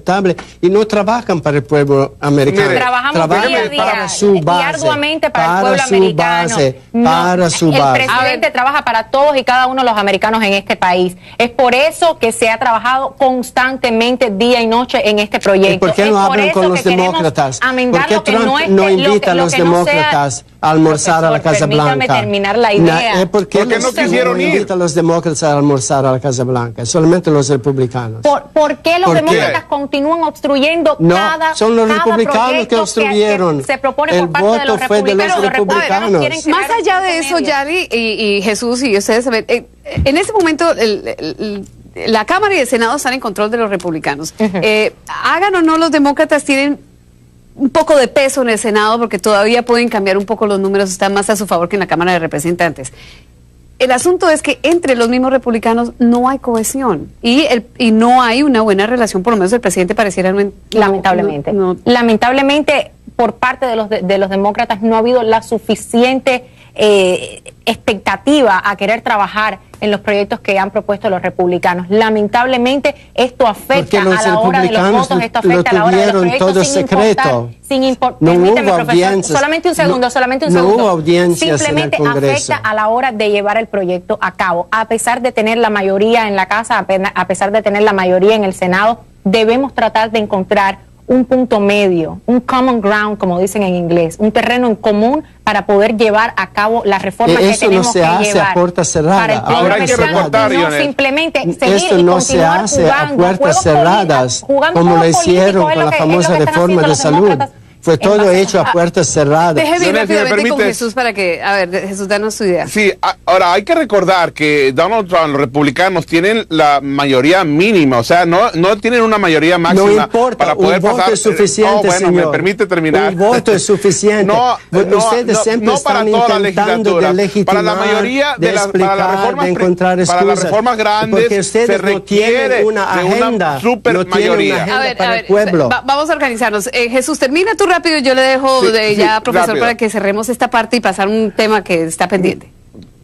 y no trabajan para el pueblo americano. Trabajamos día a día para su base, y arduamente para el pueblo americano. Para su base. El presidente trabaja para todos y cada uno de los americanos en este país. Es por eso que se ha trabajado constantemente día y noche en este proyecto. ¿Y por qué no hablan con los demócratas? ¿Por qué Trump no invita a los demócratas a almorzar a la Casa Blanca? Permítame terminar la idea. ¿Por qué no quisieron ir? Invita a los demócratas a almorzar a la Casa Blanca? Solamente los republicanos. ¿Por qué los demócratas continúan obstruyendo cada son los republicanos que obstruyeron. Que se propone por parte de los republicanos. Más allá de eso, Yari y Jesús y ustedes saben, en este momento la Cámara y el Senado están en control de los republicanos. Hagan o no, los demócratas tienen un poco de peso en el Senado porque todavía pueden cambiar un poco los números, están más a su favor que en la Cámara de Representantes. El asunto es que entre los mismos republicanos no hay cohesión y no hay una buena relación, por lo menos el presidente pareciera lamentablemente. Lamentablemente, por parte de los demócratas no ha habido la suficiente expectativa a querer trabajar en los proyectos que han propuesto los republicanos. Lamentablemente, esto afecta a la hora de los votos, esto afecta a la hora de los proyectos sin importar. Permíteme, profesor, solamente un segundo. Hubo audiencias simplemente en el Congreso. afecta a la hora de llevar el proyecto a cabo. A pesar de tener la mayoría en la Casa, a pesar de tener la mayoría en el Senado, debemos tratar de encontrar un punto medio, un common ground, como dicen en inglés, un terreno en común para poder llevar a cabo las reformas que tenemos que llevar. Eso no se hace a puerta cerrada. Ahora hay que recortar, no simplemente seguir esto y no se hace a puertas cerradas, como lo hicieron con la famosa reforma de salud. Fue todo hecho a puertas cerradas. Déjeme ir Leonel, si me rápidamente con permites. Jesús para que, a ver, Jesús, danos tu idea. Sí, ahora hay que recordar que Donald Trump, los republicanos tienen la mayoría mínima, o sea, no tienen una mayoría máxima No importa, para poder un voto pasar. es suficiente, bueno, señor. me permite terminar. Un voto es suficiente. Ustedes siempre para están toda la intentando legislatura, de legitimar, para la mayoría de explicar, para las reformas, de encontrar excusas. para las reformas grandes porque ustedes se no requiere tienen una de una agenda, super no tienen mayoría. una agenda A ver, para el pueblo. vamos a organizarnos. Jesús, termina tú rápido y yo le dejo profesor, rápido. para que cerremos esta parte y pasar un tema que está pendiente.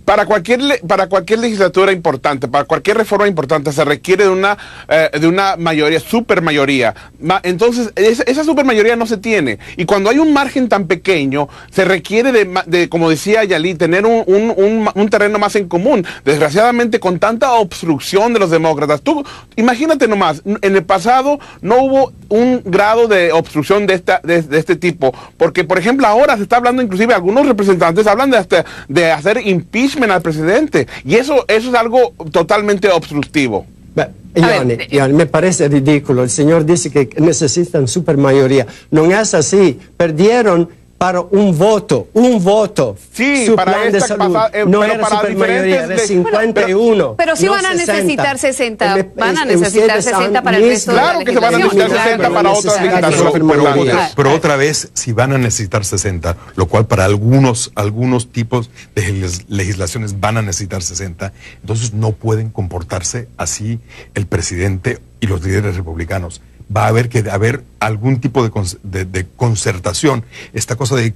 Para cualquier legislatura importante, para cualquier reforma importante, se requiere de una mayoría, supermayoría. Entonces, esa supermayoría no se tiene. Y cuando hay un margen tan pequeño, se requiere de como decía Yali, tener un terreno más en común. Desgraciadamente, con tanta obstrucción de los demócratas, tú imagínate nomás, en el pasado no hubo un grado de obstrucción de este tipo. Porque, por ejemplo, ahora se está hablando, inclusive algunos representantes hablan de hacer impeachment al presidente, y eso es algo totalmente obstructivo. Ione, me parece ridículo. El señor dice que necesitan supermayoría. No es así. Perdieron para un voto. Sí, su para plan de esta salud. no era supermayoría, era 51. Pero sí no van a 60. necesitar 60. Van a Ustedes necesitar han 60 para el resto de la Claro que se van a legislación. necesitar 60 para otras legislaturas. Pero otra vez, si van a necesitar 60, lo cual para algunos tipos de legislaciones van a necesitar 60, entonces no pueden comportarse así el presidente y los líderes republicanos. Va a haber que haber algún tipo de concertación. Esta cosa de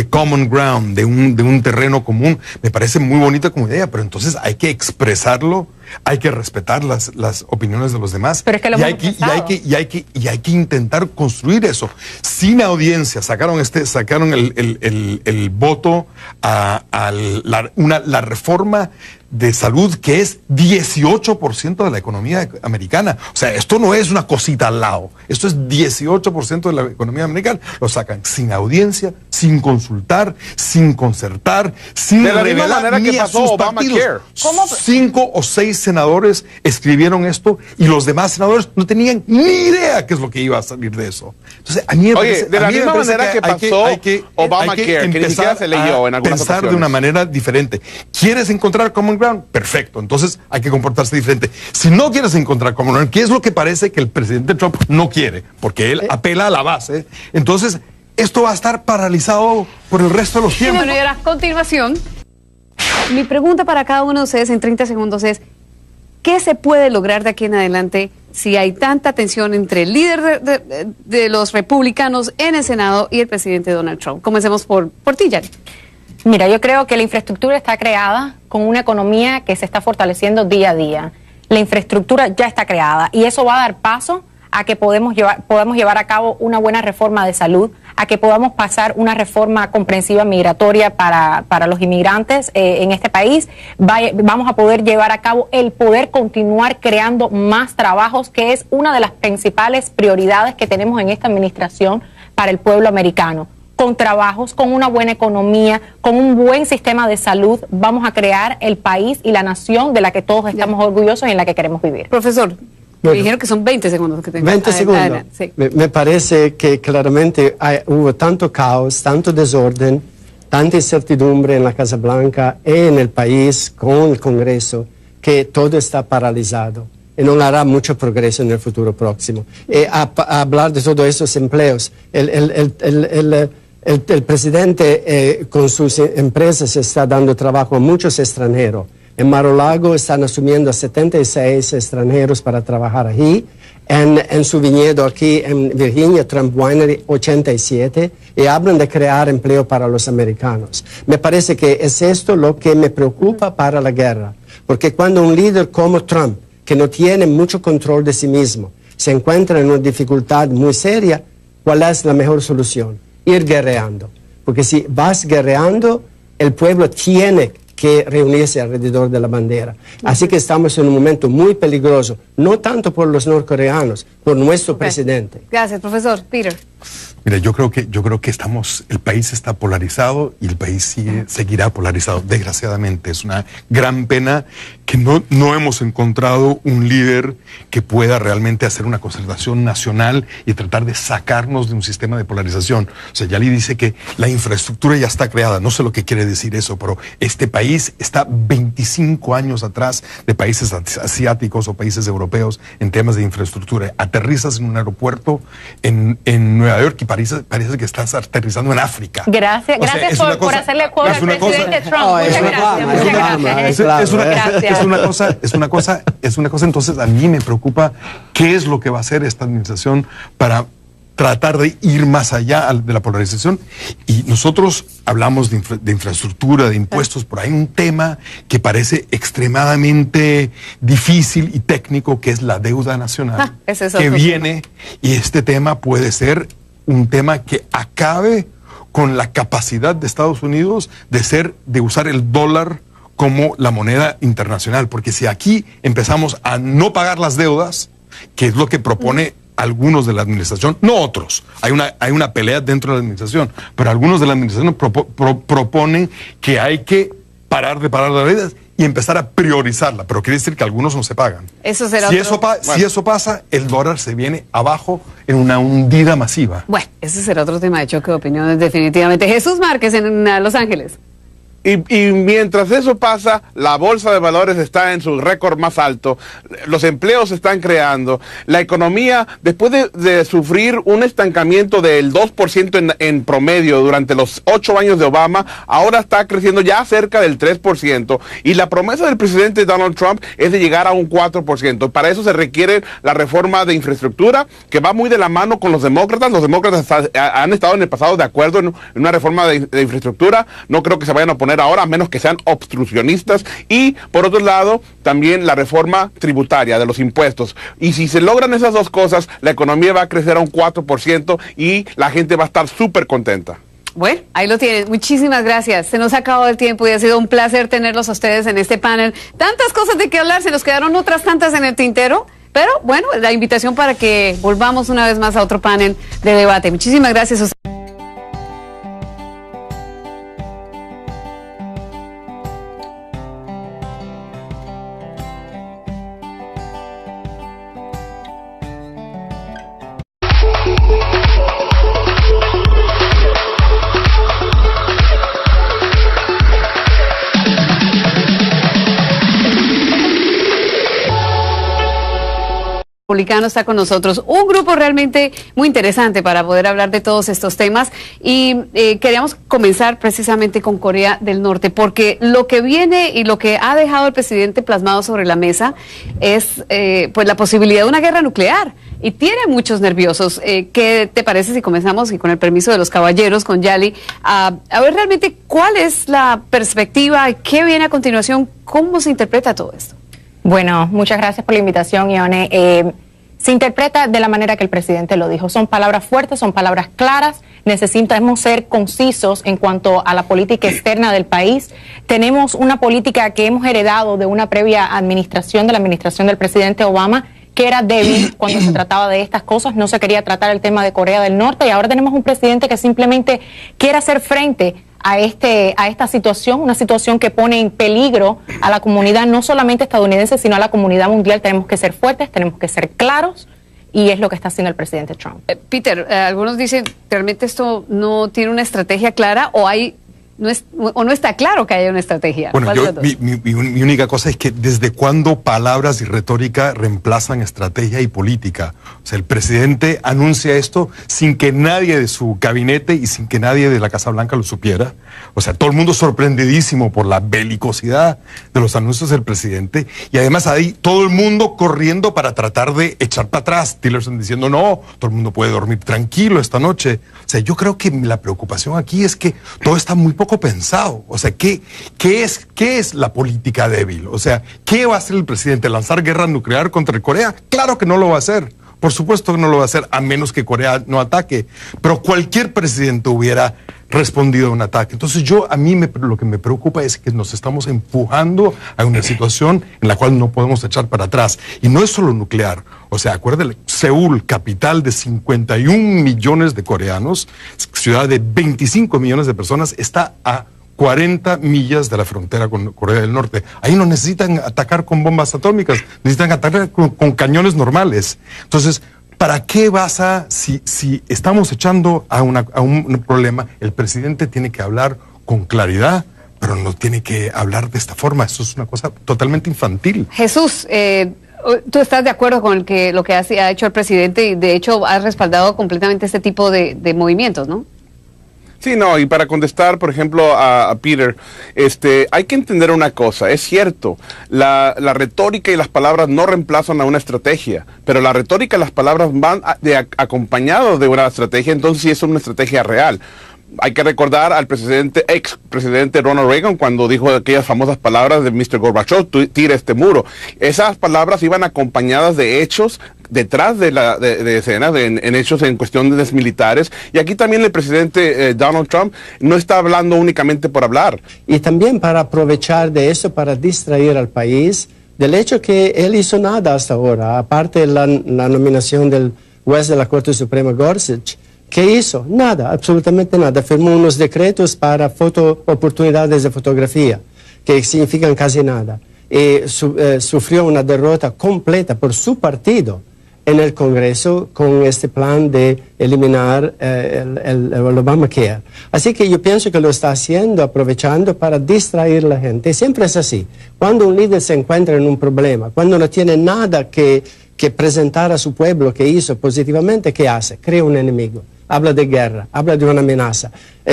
common ground, de un terreno común, me parece muy bonita como idea, pero entonces hay que expresarlo, hay que respetar las opiniones de los demás. Pero es que lo hay que que intentar construir eso. Sin audiencia, sacaron el voto a la reforma de salud, que es 18% de la economía americana. O sea, esto no es una cosita al lado. Esto es 18% de la economía americana. Lo sacan sin audiencia, sin consultar, sin concertar, sin de la misma revelar manera que ni a pasó sus Obamacare. partidos. 5 o 6 senadores escribieron esto y los demás senadores no tenían ni idea qué es lo que iba a salir de eso. Entonces, a mí me parece, de la a mí me misma parece manera que pasó Obamacare, que ni siquiera se leyó en algunas pensar de ocasiones. una manera diferente. ¿Quieres encontrar common ground? Perfecto. Entonces hay que comportarse diferente. Si no quieres encontrar common ground, ¿qué es lo que parece que el presidente Trump no quiere? Porque él apela a la base. Entonces, esto va a estar paralizado por el resto de los tiempos. Bueno, y ahora, a continuación, mi pregunta para cada uno de ustedes en 30 segundos es: ¿qué se puede lograr de aquí en adelante si hay tanta tensión entre el líder de los republicanos en el Senado y el presidente Donald Trump? Comencemos por ti, Yari. Mira, yo creo que la infraestructura está creada con una economía que se está fortaleciendo día a día. La infraestructura ya está creada y eso va a dar paso a que podamos llevar a cabo una buena reforma de salud, a que podamos pasar una reforma comprensiva migratoria para los inmigrantes en este país. Vamos a poder llevar a cabo el poder continuar creando más trabajos, que es una de las principales prioridades que tenemos en esta administración para el pueblo americano. Con trabajos, con una buena economía, con un buen sistema de salud, vamos a crear el país y la nación de la que todos estamos orgullosos y en la que queremos vivir. Profesor, me dijeron que son 20 segundos que tengo. 20 segundos. Adelante, sí. Me parece que claramente hubo tanto caos, tanto desorden, tanta incertidumbre en la Casa Blanca y en el país con el Congreso, que todo está paralizado y no hará mucho progreso en el futuro próximo. A hablar de todos esos empleos, el presidente con sus empresas está dando trabajo a muchos extranjeros, En Mar-a-Lago están asumiendo a 76 extranjeros para trabajar allí. En su viñedo aquí en Virginia, Trump Winery, 87, y hablan de crear empleo para los americanos. Me parece que es esto lo que me preocupa para la guerra, porque cuando un líder como Trump, que no tiene mucho control de sí mismo, se encuentra en una dificultad muy seria, ¿cuál es la mejor solución? Ir guerreando, porque si vas guerreando, el pueblo tiene que reunirse alrededor de la bandera. Así que estamos en un momento muy peligroso, no tanto por los norcoreanos, por nuestro presidente. Gracias, profesor. Peter. Mira, yo creo que el país está polarizado y el país seguirá polarizado. Desgraciadamente, es una gran pena que no hemos encontrado un líder que pueda realmente hacer una concertación nacional y tratar de sacarnos de un sistema de polarización. O sea, Yali dice que la infraestructura ya está creada. No sé lo que quiere decir eso, pero este país está 25 años atrás de países asiáticos o países europeos en temas de infraestructura. Aterrizas en un aeropuerto en Nueva York y parece que estás aterrizando en África. Gracias, O sea, gracias es una por cosa- hacerle juego es al una cosa- presidente Trump. Oh, es Muchas una gracias, fama, muchas es una fama, gracias. es claro. Es una cosa, entonces a mí me preocupa qué es lo que va a hacer esta administración para tratar de ir más allá de la polarización. Y nosotros hablamos de infraestructura, de impuestos, pero hay un tema que parece extremadamente difícil y técnico, que es la deuda nacional, ese es que otro viene, y este tema puede ser un tema que acabe con la capacidad de Estados Unidos de usar el dólar como la moneda internacional, porque si aquí empezamos a no pagar las deudas, que es lo que propone algunos de la administración, no otros, hay una pelea dentro de la administración, pero algunos de la administración proponen que hay que parar de pagar las deudas y empezar a priorizarla, pero quiere decir que algunos no se pagan. Eso será si otro- si eso pasa, el dólar se viene abajo en una hundida masiva. Bueno, ese será otro tema de choque de opiniones definitivamente. Jesús Márquez en Los Ángeles. Y mientras eso pasa, la bolsa de valores está en su récord más alto, los empleos se están creando, la economía, después de sufrir un estancamiento del 2% en promedio durante los 8 años de Obama, ahora está creciendo ya cerca del 3%, y la promesa del presidente Donald Trump es de llegar a un 4%. Para eso se requiere la reforma de infraestructura, que va muy de la mano con los demócratas. Los demócratas han estado en el pasado de acuerdo en una reforma de infraestructura. No creo que se vayan a oponer ahora, a menos que sean obstruccionistas. Y por otro lado, también la reforma tributaria de los impuestos. Y si se logran esas dos cosas, la economía va a crecer a un 4% y la gente va a estar súper contenta. Bueno, ahí lo tienen. Muchísimas gracias. Se nos ha acabado el tiempo y ha sido un placer tenerlos a ustedes en este panel. Tantas cosas de qué hablar, se nos quedaron otras tantas en el tintero. Pero bueno, la invitación para que volvamos una vez más a otro panel de debate. Muchísimas gracias a ustedes. Republicano está con nosotros, un grupo realmente muy interesante para poder hablar de todos estos temas y queríamos comenzar precisamente con Corea del Norte, porque lo que viene y lo que ha dejado el presidente plasmado sobre la mesa es pues la posibilidad de una guerra nuclear y tiene muchos nerviosos. ¿Qué te parece si comenzamos y con el permiso de los caballeros, con Yali, a ver realmente cuál es la perspectiva, qué viene a continuación, cómo se interpreta todo esto? Bueno, muchas gracias por la invitación, Ione. Se interpreta de la manera que el presidente lo dijo. Son palabras fuertes, son palabras claras. Necesitamos ser concisos en cuanto a la política externa del país. Tenemos una política que hemos heredado de una previa administración, de la administración del presidente Obama, que era débil cuando se trataba de estas cosas. No se quería tratar el tema de Corea del Norte, y ahora tenemos un presidente que simplemente quiere hacer frente a esta situación, una situación que pone en peligro a la comunidad no solamente estadounidense, sino a la comunidad mundial. Tenemos que ser fuertes, tenemos que ser claros, y es lo que está haciendo el presidente Trump. Peter, algunos dicen, ¿realmente esto no tiene una estrategia clara o hay no está claro que haya una estrategia. Bueno, ¿Cuál de las dos? mi única cosa es que desde cuándo palabras y retórica reemplazan estrategia y política. O sea, el presidente anuncia esto sin que nadie de su gabinete y sin que nadie de la Casa Blanca lo supiera. O sea, todo el mundo sorprendidísimo por la belicosidad de los anuncios del presidente. Y además ahí todo el mundo corriendo para tratar de echar para atrás. Tillerson diciendo, no, todo el mundo puede dormir tranquilo esta noche. O sea, yo creo que la preocupación aquí es que todo está muy poco pensado. O sea, ¿qué es la política débil? O sea, ¿qué va a hacer el presidente? ¿Lanzar guerra nuclear contra Corea? Claro que no lo va a hacer. Por supuesto que no lo va a hacer, a menos que Corea no ataque. Pero cualquier presidente hubiera respondido a un ataque. Entonces lo que me preocupa es que nos estamos empujando a una situación en la cual no podemos echar para atrás. Y no es solo nuclear. O sea, acuérdate, Seúl, capital de 51 millones de coreanos, ciudad de 25 millones de personas, está a 40 millas de la frontera con Corea del Norte. Ahí no necesitan atacar con bombas atómicas, necesitan atacar con cañones normales. Entonces, ¿para qué si estamos echando a un problema, el presidente tiene que hablar con claridad, pero no tiene que hablar de esta forma? Eso es una cosa totalmente infantil. Jesús, ¿tú estás de acuerdo con lo que ha hecho el presidente y de hecho has respaldado completamente este tipo de movimientos, ¿no? Sí, no, y para contestar, por ejemplo, a Peter, hay que entender una cosa, es cierto, la retórica y las palabras no reemplazan a una estrategia, pero la retórica y las palabras van acompañados de una estrategia, entonces sí es una estrategia real. Hay que recordar al ex presidente Ronald Reagan cuando dijo aquellas famosas palabras de Mr. Gorbachev, tira este muro. Esas palabras iban acompañadas de hechos detrás de escenas, en hechos en cuestiones militares. Y aquí también el presidente Donald Trump no está hablando únicamente por hablar. Y también para aprovechar de eso, para distraer al país del hecho que él hizo nada hasta ahora, aparte de la nominación del juez de la Corte Suprema Gorsuch. ¿Qué hizo? Nada, absolutamente nada. Firmó unos decretos para oportunidades de fotografía, que significan casi nada. Sufrió una derrota completa por su partido en el Congreso con este plan de eliminar el Obamacare. Así que yo pienso que lo está haciendo, aprovechando para distraer a la gente. Siempre es así. Cuando un líder se encuentra en un problema, cuando no tiene nada que presentar a su pueblo que hizo positivamente, ¿qué hace? Crea un enemigo. Habla de guerra, habla de una amenaza.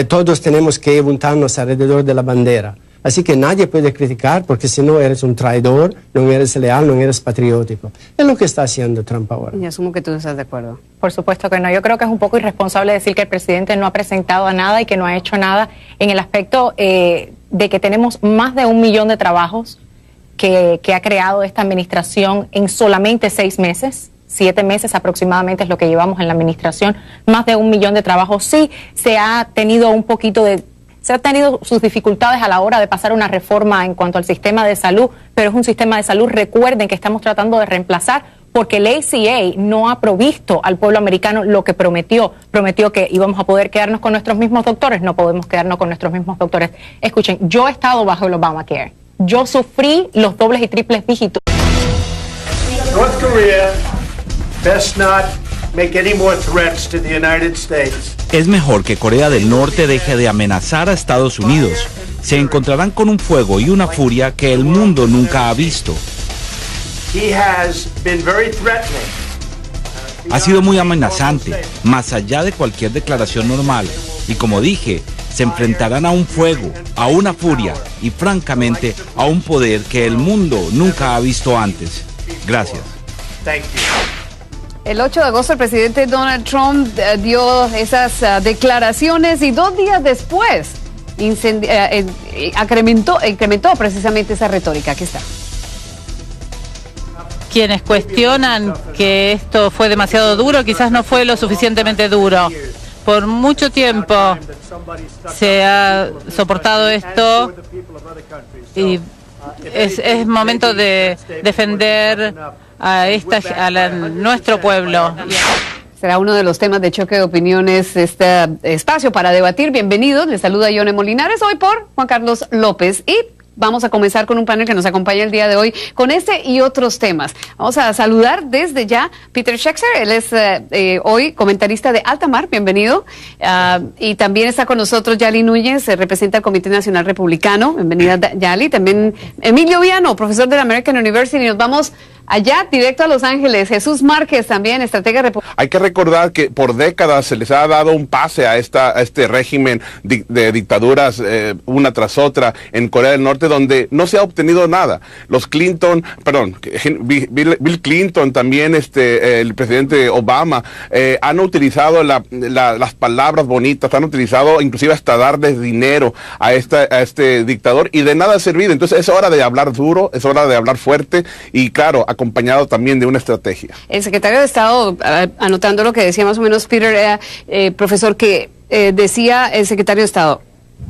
Todos tenemos que juntarnos alrededor de la bandera. Así que nadie puede criticar porque si no eres un traidor, no eres leal, no eres patriótico. Es lo que está haciendo Trump ahora. Y asumo que tú estás de acuerdo. Por supuesto que no. Yo creo que es un poco irresponsable decir que el presidente no ha presentado nada y que no ha hecho nada en el aspecto de que tenemos más de 1 millón de trabajos que ha creado esta administración en solamente 6 meses. 7 meses aproximadamente es lo que llevamos en la administración, más de 1 millón de trabajos. Sí, se ha tenido sus dificultades a la hora de pasar una reforma en cuanto al sistema de salud, pero es un sistema de salud, recuerden, que estamos tratando de reemplazar porque el ACA no ha provisto al pueblo americano lo que prometió. Prometió que íbamos a poder quedarnos con nuestros mismos doctores, no podemos quedarnos con nuestros mismos doctores. Escuchen, yo he estado bajo el Obamacare, yo sufrí los dobles y triples dígitos. North Korea best not make any more threats to the United States. Es mejor que Corea del Norte deje de amenazar a Estados Unidos. Se encontrarán con un fuego y una furia que el mundo nunca ha visto. He has been very threatening. Ha sido muy amenazante, más allá de cualquier declaración normal. Y como dije, se enfrentarán a un fuego, a una furia y francamente a un poder que el mundo nunca ha visto antes. Gracias. Thank you. El 8 de agosto el presidente Donald Trump dio esas declaraciones y 2 días después incrementó precisamente esa retórica. Aquí está. Quienes cuestionan que esto fue demasiado duro, quizás no fue lo suficientemente duro. Por mucho tiempo se ha soportado esto y es momento de defender a nuestro pueblo. Será uno de los temas de choque de opiniones este espacio para debatir. Bienvenidos, les saluda Yone Molinares hoy por Juan Carlos López y vamos a comenzar con un panel que nos acompaña el día de hoy con este y otros temas. Vamos a saludar desde ya Peter Schexter, él es hoy comentarista de Alta Mar, bienvenido. Y también está con nosotros Yali Núñez, representa el Comité Nacional Republicano, bienvenida Yali. También Emilio Viano, profesor de la American University. Nos vamos allá, directo a Los Ángeles. Jesús Márquez, también estratega republicano. Hay que recordar que por décadas se les ha dado un pase a este régimen de dictaduras una tras otra en Corea del Norte, donde no se ha obtenido nada. Los Clinton, perdón, Bill Clinton, también el presidente Obama, han utilizado las palabras bonitas, han utilizado inclusive hasta darles dinero a este dictador, y de nada ha servido. Entonces es hora de hablar duro, es hora de hablar fuerte y, claro, acompañado también de una estrategia. El secretario de Estado, anotando lo que decía más o menos Peter, profesor, que decía el secretario de Estado,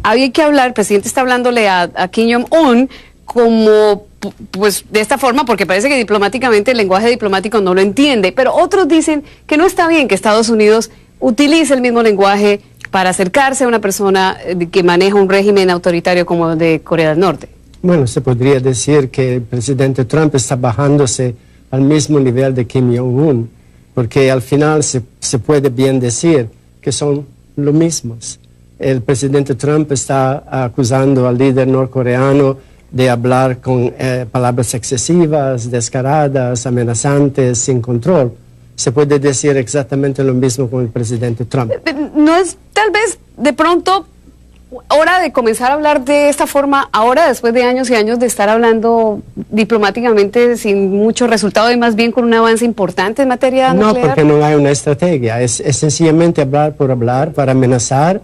había que hablar, el presidente está hablándole a Kim Jong-un como, pues, de esta forma, porque parece que diplomáticamente el lenguaje diplomático no lo entiende, pero otros dicen que no está bien que Estados Unidos utilice el mismo lenguaje para acercarse a una persona que maneja un régimen autoritario como el de Corea del Norte. Bueno, se podría decir que el presidente Trump está bajándose al mismo nivel de Kim Jong-un, porque al final se puede bien decir que son lo mismos. El presidente Trump está acusando al líder norcoreano de hablar con palabras excesivas, descaradas, amenazantes, sin control. Se puede decir exactamente lo mismo con el presidente Trump. ¿No es tal vez de pronto hora de comenzar a hablar de esta forma ahora, después de años y años de estar hablando diplomáticamente sin mucho resultado y más bien con un avance importante en materia nuclear? No, porque no hay una estrategia. Es sencillamente hablar por hablar, para amenazar.